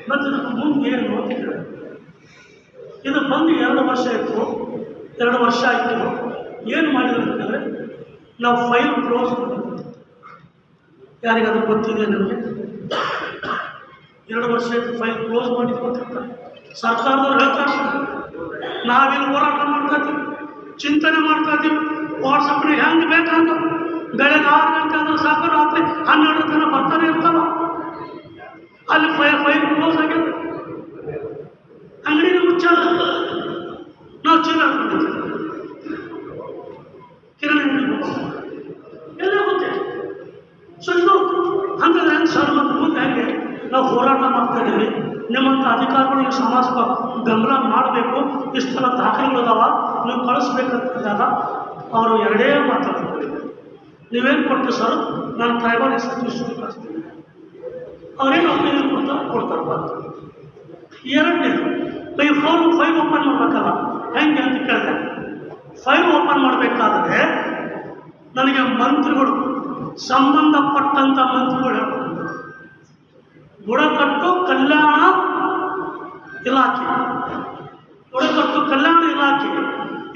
ಮತ್ತು ಇದಕ್ಕೆ ಮುಂದೆ ಏನು ನೋಡ್ತಿದ್ದೇವೆ. ಇದು ಬಂದು 2 ವರ್ಷ ಆಯಿತು. 2 ವರ್ಷ ಆಯಿತು. ಏನು ಮಾಡಿದ್ರು ಅಂತಂದರೆ ನಾವು ಫೈಲ್ ಕ್ಲೋಸ್ ಮಾಡಿದ್ವಿ. ಯಾರಿಗಾದ್ರೂ ಗೊತ್ತಿದೆ ನಮಗೆ? 2 ವರ್ಷ ಆಯಿತು ಫೈಲ್ ಕ್ಲೋಸ್ ಮಾಡಿದ್ವಿ ಅಂತ ಸರ್ಕಾರದವ್ರು ಹೇಳ್ತಾರೆ. ನಾವಿಲ್ಲಿ ಹೋರಾಟ ಮಾಡ್ತಾ ಇದ್ದೀವಿ, ಚಿಂತನೆ ಮಾಡ್ತಾ ಇದ್ದೀವಿ. ವಾಟ್ಸಪ್ನ ಹೆಂಗೆ ಬೇಕಂತ ಬೆಳಗ್ಗೆ 6 ಗಂಟೆ ಅಂದ್ರೆ ಸಾಕು, ರಾತ್ರಿ 12 ತನಕ ಬರ್ತಾನೆ ಇರ್ತಾವ. ಅಲ್ಲಿ ಫೈಲ್ ಕ್ಲೋಸ್ ಆಗಿದೆ, ಅಂಗಡಿನ ಮುಚ್ಚಾರ. ನಾವು ಚೀಲ ಹಾಕೊಂಡಿದ್ದೀವಿ, ಕಿರಾಣಿ ಎಲ್ಲ ಗೊತ್ತೇ. ಸೊ ಇದು ಹಂಗಾದ್ರೆ ಹೆಂಗೆ ಸರ್ ಮತ್ತು ಮುಂದೆ ಹೆಂಗೆ ನಾವು ಹೋರಾಟ ಮಾಡ್ತಾ ಇದ್ದೀವಿ. ನಿಮ್ಮಂಥ ಅಧಿಕಾರಿಗಳಿಗೆ ಸಮಾಜ ಬೆಂಬಲ ಮಾಡಬೇಕು. ಇಷ್ಟೆಲ್ಲ ದಾಖಲೆಗಳಿದಾವ, ನೀವು ಕಳಿಸ್ಬೇಕಂತಂದಾಗ ಅವರು 2 ಮಾತಾಡ್ತಾರೆ. ನೀವೇನು ಕೊಟ್ಟು ಸರ್ ನಾನು ಟ್ರೈಬಲ್ ಎಕ್ಸಿಕ್ಯೂಟಿವ್ ಕಳಿಸ್ತೀನಿ. ಅವ್ರೇನು ಒಪಿನಿಯನ್ ಕೊಡ್ತಾರೆ ಬಂತು. 2ನೇದು ಫೈಲ್ ಓಪನ್ ಮಾಡಬೇಕಲ್ಲ, ಹೆಂಗೆ ಅಂತ ಕೇಳಿದೆ. ಫೈಲ್ ಓಪನ್ ಮಾಡಬೇಕಾದ್ರೆ ನನಗೆ ಮಂತ್ರಿಗಳು ಸಂಬಂಧಪಟ್ಟಂಥ ಮಂತ್ರಿಗಳು ಬುಡಕಟ್ಟು ಕಲ್ಯಾಣ ಇಲಾಖೆ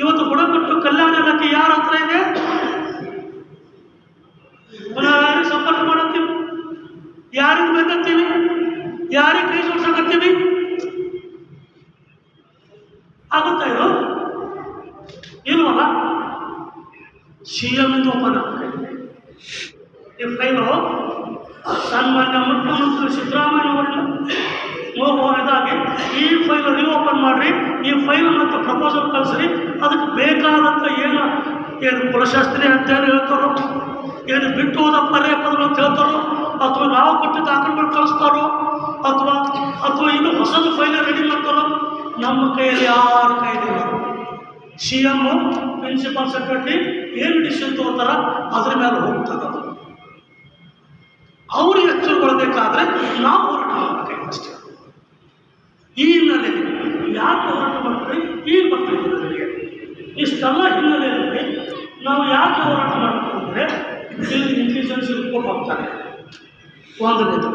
ಇವತ್ತು ಬುಡಕಟ್ಟು ಕಲ್ಯಾಣ ಇಲಾಖೆ ಯಾರ ಹತ್ರ ಇದೆ? ಯಾರಿಗೆ ಸಂಪರ್ಕ ಮಾಡತ್ತೀವಿ? ಯಾರಿಗೆ ಬೇಕತ್ತೀವಿ? ಯಾರಿಗೆ ಕೈ ಜೋಡಿಸಕತ್ತೀವಿ? ಆಗುತ್ತಾ ಇದು? ಇಲ್ವಲ್ಲ. CM ಇಂದ ಓಪನ್ ಆಗುತ್ತೆ ಈ ಫೈಲು. ಸನ್ಮಾನ್ಯ ಮುಖ್ಯಮಂತ್ರಿ ಸಿದ್ದರಾಮಯ್ಯ ಅವರಿಂದ ಈ ಫೈಲ್ ರೀಓಪನ್ ಮಾಡಿರಿ, ಈ ಫೈಲ್ ಮತ್ತು ಪ್ರಪೋಸಲ್ ಕಳಿಸ್ರಿ. ಅದಕ್ಕೆ ಬೇಕಾದಂಥ ಏನು ಕುಲಶಾಸ್ತ್ರಿ ಅಂತೇಳಿ ಹೇಳ್ತಾರೋ, ಏನು ಬಿಟ್ಟು ಹೋದ ಪರ್ಯಾಯ ಪದಗಳು ಅಂತ ಹೇಳ್ತಾರೋ, ಅಥವಾ ನಾವು ಕೊಟ್ಟು ದಾಖಲೆಗಳು ಕಳಿಸ್ತಾರೋ, ಅಥವಾ ಇನ್ನು ಹೊಸದು ಫೈಲ್ ರೆಡಿ ಮಾಡ್ತಾರೋ, ನಮ್ಮ ಕೈಯಲ್ಲಿ ಯಾರ ಕೈಲಿಲ್ಲ. CM ಪ್ರಿನ್ಸಿಪಾಲ್ ಸೆಕ್ರೆಟರಿ ಏನು ಡಿಸಿಷನ್ ತಗೋತಾರ ಅದ್ರ ಮೇಲೆ ಹೋಗ್ತದೆ. ಅವ್ರಿಗೆ ಎಚ್ಚರಗೊಳ್ಬೇಕಾದ್ರೆ ನಾವು ಹೋರಾಟ ಮಾಡಬೇಕಾಗಿಷ್ಟೇ. ಈ ಹಿನ್ನೆಲೆಯಲ್ಲಿ ಯಾಕೆ ಹೋರಾಟ ಮಾಡ್ತೀವಿ ಈಗ ಬರ್ತೀವಿ ನನಗೆ. ಇಷ್ಟೆಲ್ಲ ಹಿನ್ನೆಲೆಯಲ್ಲಿ ನಾವು ಯಾಕೆ ಹೋರಾಟ ಮಾಡಬೇಕು ಅಂದರೆ ಇಲ್ಲಿ ಇಂಟೆಲಿಜೆನ್ಸ್ ರಿಪೋರ್ಟ್ ಹೋಗ್ತಾರೆ. 1ನೇದು.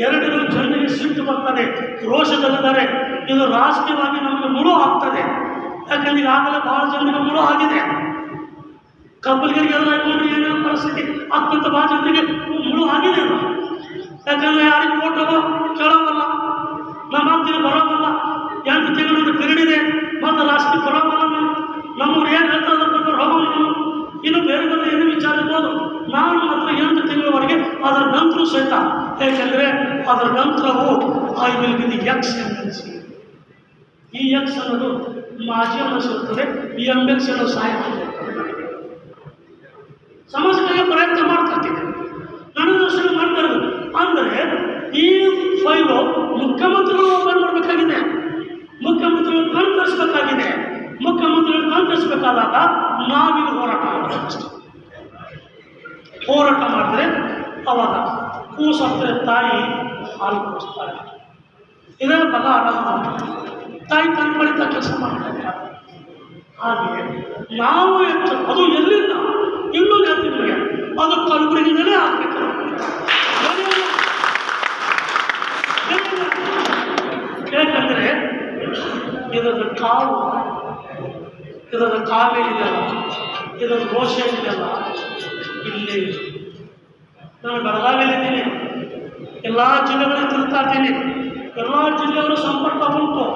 2ನೇದು ಜನರಿಗೆ ಸಿಟ್ಟು ಬರ್ತಾರೆ, ರೋಷದಲ್ಲಿದ್ದಾರೆ. ಇದು ರಾಜಕೀಯವಾಗಿ ನಮಗೆ ಮುಳು ಆಗ್ತದೆ. ಯಾಕಂದ್ರೆ ಈಗಾಗಲೇ ಭಾಳ ಜನರಿಗೆ ಮುಳು ಆಗಿದೆ. ಕಬ್ಬಲಿಗರಿಗೆಲ್ಲ ನೋಡ್ರಿ ಏನೇನು ಪರಿಸ್ಥಿತಿ ಅತ್ಯಂತ ಭಾಳ ಜನರಿಗೆ ಮುಳು ಆಗಿದೆ. ಅದು ಯಾಕಂದರೆ ಯಾರಿಗೆ ಓಟ್ ಕೇಳೋವಲ್ಲ, ನಮ್ಮ ಹತ್ತಿರ ಬರೋವಲ್ಲ. 8 ತಿಂಗಳಿಂದ ಪಿರಿಯಡ್ ಇದೆ, ಮತ್ತು ರಾಷ್ಟ್ರೀಯ ಬರೋವಲ್ಲ. ನಮ್ಮವ್ರು ಏನು ಹೇಳ್ತಾರೆ ಹೋಗೋಲ್ಲ. ಇನ್ನು ಬೇರೆ ಬೇರೆ ಏನೂ ವಿಚಾರ ಇರ್ಬೋದು. ನಾನು ಮಾತ್ರ 8 ತಿಂಗಳವರೆಗೆ ಅದರ ನಂತರ ಸಹಿತ, ಏಕೆಂದರೆ ಅದರ ನಂತರವು I will be the ex MLC. ಈ ಎಕ್ಸ್ ಅನ್ನೋದು ಮಾಜಿ ಅನ್ನಿಸಿರುತ್ತದೆ, ಈ MLC ಅನ್ನೋ ಸಹಾಯ ಸಮಾಜಕ್ಕೆ ಪ್ರಯತ್ನ ಮಾಡ್ತಾ ಇದ್ದೀನಿ. ನನ್ನ ದೃಷ್ಟಿಯಲ್ಲಿ ಮಾಡ್ತಾರೆ. ಅಂದರೆ ಈ ಫೈಲು ಮುಖ್ಯಮಂತ್ರಿಗಳು ಓಪನ್ ಮಾಡಬೇಕಾಗಿದೆ, ಮುಖ್ಯಮಂತ್ರಿಗಳು ಕಣ್ತರಿಸಬೇಕಾಗಿದೆ. ಮುಖ್ಯಮಂತ್ರಿಗಳು ಕಣ್ತರಿಸಬೇಕಾದಾಗ ನಾವಿಲ್ಲಿ ಹೋರಾಟ ಮಾಡಬೇಕಷ್ಟೆ. ಹೋರಾಟ ಮಾಡಿದ್ರೆ ಅವಾಗ ಕೂಸತ್ರ ತಾಯಿ ಹಾಲು ಕೊಡಿಸ್ತಾರೆ. ಇದರ ಬಲ ತಾಯಿ ತನ್ನ ಬಳಿತ ಕೆಲಸ ಮಾಡ್ತಾರೆ. ಹಾಗೆ ನಾವು ಅದು ಎಲ್ಲಿಂದ ಇನ್ನೂ ಹೇಳ್ತೀನಿ, ಅದು ಕಲಬುರಗಿನಲ್ಲೇ ಆಗಬೇಕು. ಯಾಕಂದರೆ ಇದರ ಕಾವು, ಇದರ ಕಾವೇರಿದೆಯಲ್ಲ, ಇದರ ರೋಷ ಇದೆಯಲ್ಲ, ಇಲ್ಲಿ ನಾನು ಬೆಳಗಾವಿಯಲ್ಲಿದ್ದೀನಿ, ಎಲ್ಲ ಜಿಲ್ಲೆಗಳಿಗೆ ತಿರುಗ್ತಾ ಇದ್ದೀನಿ, ಎಲ್ಲ ಜಿಲ್ಲೆಗಳು ಸಂಪರ್ಕ ಉಂಟು,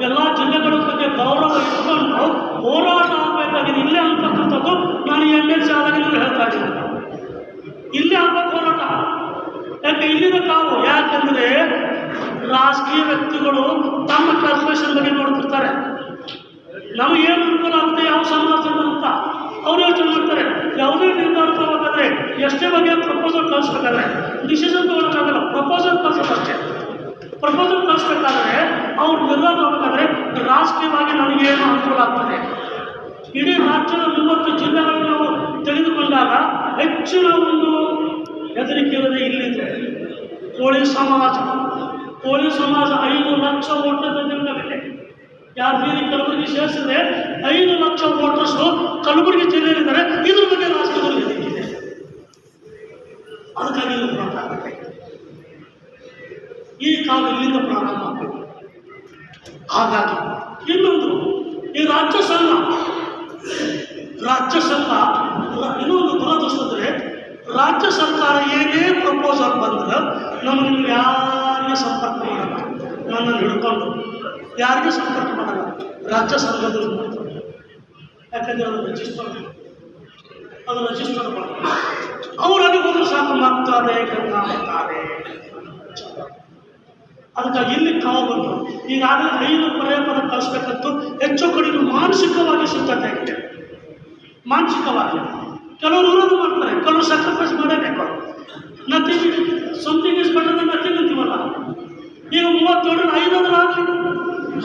ಎಲ್ಲ ಜಿಲ್ಲೆಗಳ ಬಗ್ಗೆ ಗೌರವ ಇಟ್ಕೊಂಡು ಹೋರಾಟ ಆಗಬೇಕಾಗಿದೆ ಇಲ್ಲೇ ಅಂತಕ್ಕಂಥದ್ದು ನಾನು MLC ಆದಾಗ ಹೇಳ್ತಾ ಇದ್ದೀನಿ. ಇಲ್ಲೇ ಆಗಬೇಕು ಹೋರಾಟ. ಯಾಕೆ ಇಲ್ಲಿನ ಕಾವು? ಯಾಕಂದರೆ ರಾಜಕೀಯ ವ್ಯಕ್ತಿಗಳು ತಮ್ಮ ಕ್ಯಾಲ್ಕುಲೇಷನ್ ಬಗ್ಗೆ ನೋಡ್ತಿರ್ತಾರೆ. ನಮಗೇನು ಅನುಕೂಲ ಆಗುತ್ತೆ, ಯಾವ ಸಮಾಜ ಅಂತ ಅವ್ರು ಯೋಚನೆ ಮಾಡ್ತಾರೆ. ಯಾವುದೇ ನಿರ್ಧಾರ ತಗೋಬೇಕಾದ್ರೆ ಎಷ್ಟೇ ಬಗೆಯ ಪ್ರಪೋಸಲ್ ಕಳಿಸ್ಬೇಕಾದ್ರೆ ಡಿಸಿಷನ್ ತಗೊಳ್ಳೋಕ್ಕಾಗಲ್ಲ, ಪ್ರಪೋಸಲ್ ಕಳಿಸೋದಷ್ಟೇ. ಪ್ರಪೋಸಲ್ ಕಳಿಸ್ಬೇಕಾದ್ರೆ ಅವ್ರು ನಿರ್ಧಾರ ತಗೋಬೇಕಾದ್ರೆ ರಾಜಕೀಯವಾಗಿ ನನಗೇನು ಅನುಕೂಲ ಆಗ್ತದೆ. ಇಡೀ ರಾಜ್ಯದ 30 ಜಿಲ್ಲೆಗಳನ್ನು ನಾವು ತೆಗೆದುಕೊಂಡಾಗ ಹೆಚ್ಚಿನ ಒಂದು ಹೆದರಿಕೆ ಇರೋದೇ ಇಲ್ಲಿದೆ. ಕೋಳಿ ಸಮಾಜ 5 ಲಕ್ಷ ಓಟರ್ಗಳಿದೆ. ಯಾದಗಿರಿ ಕಲಬುರಗಿ ಸೇರಿಸಿದ್ರೆ 5 ಲಕ್ಷ ವೋಟರ್ಸು ಕಲಬುರಗಿ ಜಿಲ್ಲೆಯಲ್ಲಿದ್ದಾರೆ. ಇದ್ರ ಬಗ್ಗೆ ರಾಜಕೀಯದಲ್ಲಿ ಇದೆ. ಅದಕ್ಕಾಗಿ ಇದು ಪ್ರಾರಂಭ ಆಗಬೇಕು. ಈ ಕಾಲ ಇಲ್ಲಿಂದ ಪ್ರಾರಂಭ ಆಗಬೇಕು. ಹಾಗಾಗಿ ಇನ್ನೊಂದು ಈ ರಾಜ್ಯ ಸಂಘ ಇನ್ನೊಂದು ದುರದೃಷ್ಟಂದರೆ ರಾಜ್ಯ ಸರ್ಕಾರ ಏನೇ ಪ್ರಪೋಸಲ್ ಬಂದ್ರೆ ನಮಗೆ ಯಾರಿಗೆ ಸಂಪರ್ಕ ಮಾಡಲ್ಲ. ನನ್ನನ್ನು ಹಿಡ್ಕೊಂಡು ಯಾರಿಗೆ ಸಂಪರ್ಕ ಮಾಡಲ್ಲ, ರಾಜ್ಯ ಸಂಘದಲ್ಲಿ ಮಾಡ್ತಾರೆ. ಯಾಕಂದರೆ ಅದು ರಿಜಿಸ್ಟರ್ ಮಾಡ್ತಾರೆ. ಅವರಲ್ಲಿ ಹೋದ್ರೆ ಸಾಕು ಮಾಡ್ತಾರೆ, ಮಾಡ್ತಾರೆ. ಅದಕ್ಕಾಗಿ ಇಲ್ಲಿ ಕಾವು ಬಂದರು. ಈಗಾಗಲೇ 5 ಪರ್ಯಾಯ ಕಳಿಸ್ಬೇಕಂತೂ ಹೆಚ್ಚು ಕಡಿಮೆ ಮಾನಸಿಕವಾಗಿ ಸಿದ್ಧತೆ ಆಗಿದೆ. ಮಾನಸಿಕವಾಗಿ ಕೆಲವರು ವಿರೋಧ ಮಾಡ್ತಾರೆ, ಕೆಲವರು ಸ್ಯಾಕ್ರಿಫೈಸ್ ಮಾಡಬೇಕು. Nothing something is better than nothing ಅಂತೀವಲ್ಲ. ಈಗ 37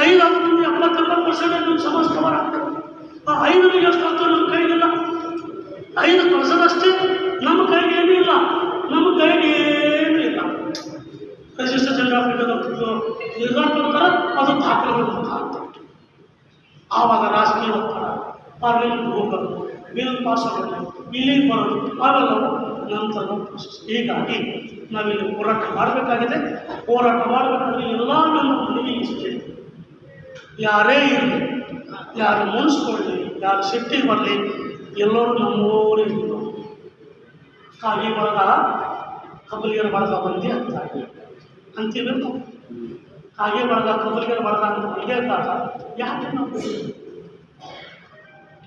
5 ನಿಮಗೆ 70% ನಿಮ್ಮ ಸಮಾಜ ಕವರ್ ಆಗ್ತದೆ. ಆ 5 ಎಷ್ಟು ಆಗ್ತದೆ ನಮ್ಮ ಕೈಗಿಲ್ಲ. 5 ಕಳಿಸೋದಷ್ಟೇ, ನಮ್ಮ ಕೈಗೆ ಏನೂ ಇಲ್ಲ. ನಮ್ಮ ಕೈಗೆ ಏನೂ ಇಲ್ಲ. ರಿಜಿಸ್ಟರ್ ಜನರಲ್ ನಿರ್ಧಾರ ತಗೋತಾರೆ, ಅದು ದಾಖಲೆಗಳು ಆಗ್ತದೆ. ಆವಾಗ ರಾಜಕೀಯ ಒತ್ತಡ, ಪಾರ್ಲಿಮೆಂಟ್ ಹೋಗೋದು, ಬಿಲ್ ಪಾಸ್ ಆಗೋದು, ಇಲ್ಲಿಗೆ ಬರೋದು, ಅವೆಲ್ಲವೂ ನಂತರ ಪ್ರೊಸೆಸ್. ಹೀಗಾಗಿ ನಾವಿಲ್ಲಿ ಹೋರಾಟ ಮಾಡಬೇಕಾಗಿದೆ. ಹೋರಾಟ ಮಾಡಬೇಕಾದ್ರೆ ಎಲ್ಲ ನಮ್ಮ ಮನವಿ ಇಷ್ಟೇ. ಯಾರೇ ಇರಲಿ, ಯಾರು ಮುನಿಸ್ಕೊಳ್ಳಿ, ಯಾರು ಸಿಟ್ಟಿಗೆ ಬರಲಿ, ಎಲ್ಲರೂ ನಮ್ಮೂರೇ ಇರಲಿ. ಕಾಗಿ ಬಳಗ ಕಬ್ಬಲಿಗರ ಬಳಗ ಬಂದೇ ಅಂತೀವಿ. ಕಾಗೆ ಬಳಗ ಕಬ್ಬಲಿಗರ ಬಳಗ ಅಂತ ಬಂದೇ ಅಂದಾಗ ಯಾಕೆ ನಾವು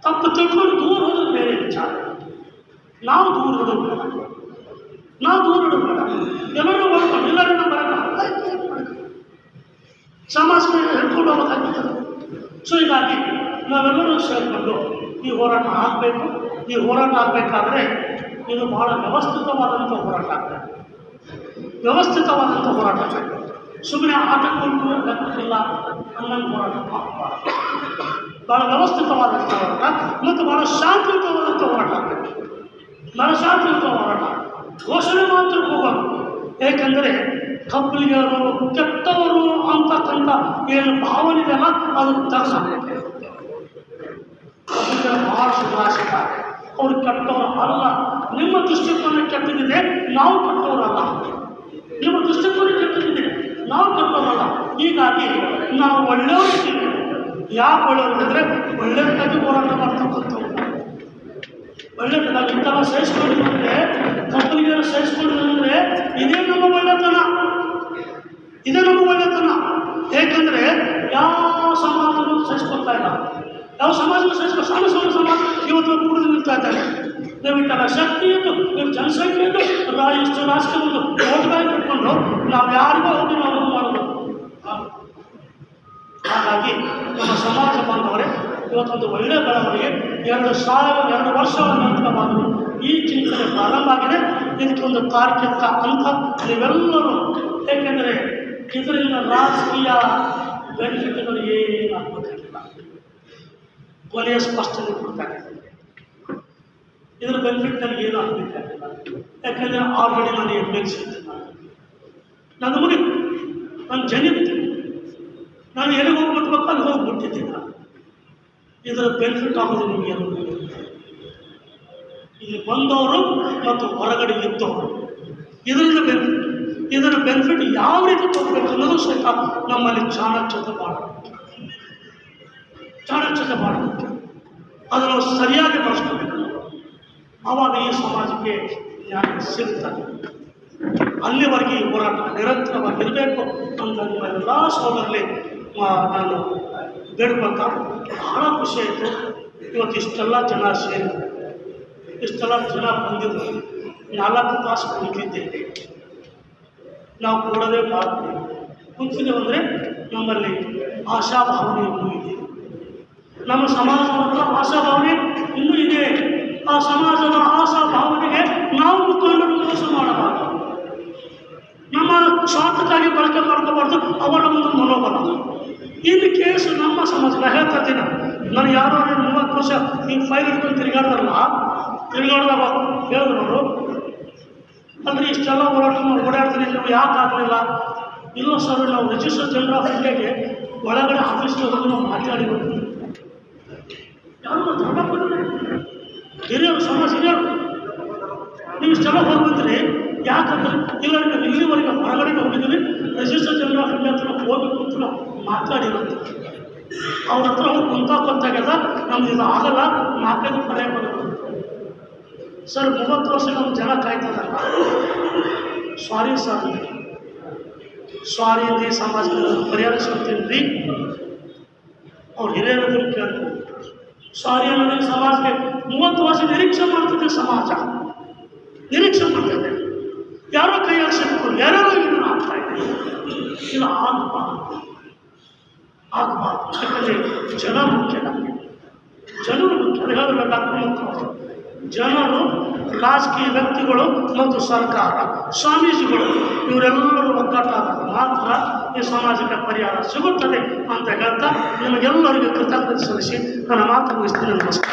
ತಪ್ಪು ತಿಳ್ಕೊಂಡು ದೂರ ಹೋದ್ರೆ ಬೇರೆ ವಿಚಾರ. ನಾವು ದೂರ ಇಡೋದು ಬೇಡ. ಎಲ್ಲರೂ ಬರ್ಕೊಂಡು ಎಲ್ಲರೂ ಬರೋಣ ಸಮಾಜ ಹಿಡ್ಕೊಂಡು ಹೋಗೋಕ್ಕಾಗ್ತದೆ. ಸೊ ಹೀಗಾಗಿ ನಾವೆಲ್ಲರೂ ಸೇರಿಕೊಂಡು ಈ ಹೋರಾಟ ಆಗಬೇಕು. ಈ ಹೋರಾಟ ಆಗಬೇಕಾದ್ರೆ ಇದು ಬಹಳ ವ್ಯವಸ್ಥಿತವಾದಂಥ ಹೋರಾಟ ಆಗಬೇಕು. ಸುಮ್ಮನೆ ಆಟಕ್ಕೂ ಲೆಕ್ಕಿಲ್ಲ ಅನ್ನೋದು ಹೋರಾಟ ಮಾಡಬಾರ್ದು. ಭಾಳ ವ್ಯವಸ್ಥಿತವಾದಂಥ ಹೋರಾಟ ಮತ್ತು ಭಾಳ ಶಾಂತಿಯುತವಾದಂಥ ಹೋರಾಟ ಆಗಬೇಕು. ಘೋಷಣೆ ಮಾತ್ರ ಹೋಗೋದು. ಏಕೆಂದರೆ ಕಬ್ಬಲಿಗರು ಕೆಟ್ಟವರು ಅಂತಕ್ಕಂಥ ಏನು ಭಾವನೆ ಇದೆಯಲ್ಲ ಅದು ತರಿಸಬೇಕು. ಕಬ್ಬಲಿಗರು ಬಹಳ ಸುಧಾರಿಸಿದ, ಅವರು ಕೆಟ್ಟವರು ಅಲ್ಲ. ನಿಮ್ಮ ದೃಷ್ಟಿಕೋನ ಕೆಟ್ಟದಿದೆ, ನಾವು ಕೆಟ್ಟವರಲ್ಲ. ನಿಮ್ಮ ದೃಷ್ಟಿಕೋನ ಕೆಟ್ಟದಿದೆ, ನಾವು ಕೆಟ್ಟವರಲ್ಲ. ಹೀಗಾಗಿ ನಾವು ಒಳ್ಳೆಯವರಿದ್ದೀವಿ. ಯಾಕೆ ಒಳ್ಳೆಯವರು ಅಂದರೆ ಒಳ್ಳೆಯದಕ್ಕಾಗಿ ಹೋರಾಟ ಮಾಡ್ತಕ್ಕಂಥವ್ರು. ಒಳ್ಳೆಯದಾಗಿ ಇಂತಹ ಸಹಿಸ್ಕೊಂಡಿದ್ರೆ, ಕಬ್ಬಲಿಗರು ಸಹಿಸ್ಕೊಂಡಿದ್ರೆ ಇದೇ ನಮ್ಮ ಒಳ್ಳೆತನ. ಏಕೆಂದರೆ ಯಾವ ಸಮಾಜನೂ ಸಹಿಸ್ಕೊಳ್ತಾ ಇಲ್ಲ. ಯಾವ ಸಮಾಜನೂ ಸಣ್ಣ ಸಮಾಜ ಇವತ್ತು ಕುಡಿದು ನಿಲ್ತಾ ಇದ್ದಾರೆ. ದಯವಿಟ್ಟಲ್ಲ ಶಕ್ತಿ ಇದ್ದು, ನೀವು ಜನಸಂಖ್ಯೆ ಇದ್ದು, ಇಷ್ಟು ರಾಜಕೀಯ ಒಂದು ಓಟ್ಗಾಗಿ ಕಟ್ಕೊಂಡು ನಾವು ಯಾರಿಗೂ ಹೋಗಿ ನಾವು ಮಾಡೋದು. ಹಾಗಾಗಿ ನಮ್ಮ ಸಮಾಜ ಬಾಂಧವರೇ, ಇವತ್ತೊಂದು ಒಳ್ಳೆಯ ಬೆಳವಣಿಗೆ 2 ವರ್ಷಗಳ ನಂತರವಾದರೂ ಈ ಚಿಂತನೆ ಪ್ರಾರಂಭ ಆಗಿದೆ. ಇದಕ್ಕೆ ಒಂದು ತಾರ್ಕಿಕ ಅಂತ ನೀವೆಲ್ಲರೂ, ಏಕೆಂದರೆ ಇದರಿಂದ ರಾಜಕೀಯ ಬೆನಿಫಿಟ್ಗಳು ಏನಾಗಬೇಕಾಗಿಲ್ಲ. ಕೊನೆಯ ಸ್ಪಷ್ಟನೆ ಕೊಡ್ತಾರೆ. ಇದರ ಬೆನಿಫಿಟ್ ನನಗೆ ಏನು ಆಗಬೇಕಾಗಿಲ್ಲ. ಯಾಕೆಂದರೆ ಆಲ್ರೆಡಿ ನಾನು MLC ನಾನು ಮುಗಿತು, ನಾನು ಜನಿತ್ತು, ನಾನು ಎಲ್ಲಿಗೆ ಹೋಗ್ಬಿಟ್ಬೇಕು ಅಲ್ಲಿ ಹೋಗ್ಬಿಟ್ಟಿದ್ದೀನಿ. ಇದರ ಬೆನಿಫಿಟ್ ಆಗೋದು ನಿಮಗೆ ಇಲ್ಲಿ ಬಂದವರು ಮತ್ತು ಹೊರಗಡೆ ಇದ್ದವರು. ಇದರ ಬೆನಿಫಿಟ್ ಯಾವ ರೀತಿ ತಗೋಬೇಕು ಅನ್ನೋದು ಸಹಿತ ನಮ್ಮಲ್ಲಿ ಚಾಣಕ್ಷತೆ ಮಾಡಬೇಕು. ಚಾಣಕ್ಷತೆ ಮಾಡಬೇಕು, ಅದನ್ನು ಸರಿಯಾಗಿ ಬಳಸ್ಕೋಬೇಕು. ಆವಾಗ ಈ ಸಮಾಜಕ್ಕೆ ನ್ಯಾಯ ಸಿಗ್ತದೆ. ಅಲ್ಲಿವರೆಗೆ ಈ ಹೋರಾಟ ನಿರಂತರವಾಗಿರಬೇಕು ಅಂತ ನಿಮ್ಮ ಎಲ್ಲ ಸೋದರಲ್ಲಿ ನಾನು ಬೇಡ್ಕೊಳ್ತಾ ಬಹಳ ಖುಷಿ ಆಯಿತು. ಇವತ್ತು ಇಷ್ಟೆಲ್ಲ ಜನ ಸೇರಿ ಇಷ್ಟೆಲ್ಲ ಜನ ಬಂದಿದ್ದು 4 ತಾಸು ಕುಂತಿದ್ದೇವೆ. ನಾವು ಕೂಡೋದೇ ಮಾಡ್ತೀವಿ, ಕುಂತಿದ್ದೇವೆ ಅಂದರೆ ನಮ್ಮಲ್ಲಿ ಆಶಾಭಾವನೆ ಇನ್ನೂ ಇದೆ. ನಮ್ಮ ಸಮಾಜದ ಹತ್ರ ಆಶಾಭಾವನೆ ಇನ್ನೂ ಇದೆ. ಆ ಸಮಾಜದ ಆಶಾಭಾವನೆಗೆ ನಾವು ಮುಖಂಡರು ಮೋಸ ಮಾಡಬಾರ್ದು. ನಮ್ಮ ಸ್ವಾರ್ಥಕ್ಕಾಗಿ ಬಳಕೆ ಮಾಡ್ಕೋಬಾರ್ದು. ಅವರ ಒಂದು ಮನೋಬಲ ಇನ್ ಕೇಸ್ ನಮ್ಮ ಸಮಾಜ ಹೇಳ್ತಾ ಇದ್ದೀನಿ. ನಾನು ಯಾರೋ 30 ವರ್ಷ ಈ ಫೈಲ್ ಹಿಡ್ಕೊಂಡು ತಿರುಗಾಡ್ದಾರಲ್ಲ, ತಿರುಗಾಡ್ದಾಗ ಹೇಳಿದ್ರು ಅಂದರೆ ಇಷ್ಟೆಲ್ಲ ಹೋರಾಟ ಓಡಾಡ್ತೀನಿ, ನೀವು ಯಾಕೆ ಆಗಲಿಲ್ಲ? ಇಲ್ಲ ಸರ್, ನಾವು ರಿಜಿಸ್ಟರ್ ಜನರಲ್ ಆಫ್ ಇಂಡಿಯಾಗೆ ಒಳಗಡೆ ಆಫೀಸ್ಗೆ ಹೋಗಿ ನಾವು ಮಾತಾಡಿ ಬರ್ತೀವಿ. ಯಾರು ಧರ್ಮ ಕೊಟ್ಟರೆ ಹಿರಿಯರು, ಸಮಾಜ ಹಿರಿಯರು, ನೀವು ಇಷ್ಟೆಲ್ಲ ಹೋಗಿ ಬಂದ್ರಿ ಯಾಕಂದ್ರೆ ಇಲ್ಲ ನೀವು ಇಲ್ಲಿವರೆಗೆ ಹೊರಗಡೆ ಹೋಗಿದ್ದೀವಿ, ರಿಜಿಸ್ಟರ್ ಜನರಲ್ ಆಫ್ ಇಂಡಿಯಾ ಹತ್ರ ಹೋಗಿ ಕೂತು ನಾವು ಮಾತಾಡಿರೋದು. ಅವ್ರ ಹತ್ರ ಅವ್ರು ಗೊತ್ತಾಗ್ಯದ, ನಮ್ದು ಇದು ಆಗಲ್ಲ, 4 ಪರ್ಯಾಯ ಬರೋದು. ಸರ್ 30 ವರ್ಷ ನಮ್ಮ ಜನ ಕಾಯ್ತದಲ್ಲ, ಸಾರಿ ಸರ್, ಸಾರಿ ಅಂದು ಈ ಸಮಾಜದ ಪರಿಹರಿಸುತ್ತೀನಿ. ಅವ್ರು ಹಿರಿಯರನ್ನು ಕೇಳ್ತಾರೆ, ಸಾರಿ ಅನ್ನೋದು ಸಮಾಜಕ್ಕೆ 30 ವರ್ಷ ನಿರೀಕ್ಷೆ ಮಾಡ್ತಿದ್ದೆ. ಸಮಾಜ ನಿರೀಕ್ಷೆ ಮಾಡ್ತಿದ್ದೆ, ಯಾರೋ ಕೈ ಹಾಕ್ಸಿಟ್ಕೊಂಡು ಯಾರ್ಯಾರೋ ಇದನ್ನು ಆಗ್ತಾ ಇದೆ. ಇಲ್ಲ, ಆಗಬಾರ್ದು. ಯಾಕಂದರೆ ಜನ ಮುಖ್ಯ, ನಮಗೆ ಜನರು ಮುಖ್ಯ. ಅದು ಹೇಳಿದ್ರೆ ಡಾಕ್ಟರ್ ಜನರು, ರಾಜಕೀಯ ವ್ಯಕ್ತಿಗಳು ಮತ್ತು ಸರ್ಕಾರ, ಸ್ವಾಮೀಜಿಗಳು ಇವರೆಲ್ಲರೂ ಒಗ್ಗಟ್ಟಾದಾಗ ಮಾತ್ರ ಈ ಸಮಾಜಕ್ಕೆ ಪರಿಹಾರ ಸಿಗುತ್ತದೆ ಅಂತ ಹೇಳ್ತಾ ನಿಮಗೆಲ್ಲರಿಗೂ ಕೃತಜ್ಞತೆ ಸಲ್ಲಿಸಿ ನನ್ನ ಮಾತು ಮುಗಿಸ್ತೀನಿ. ನಮಸ್ಕಾರ.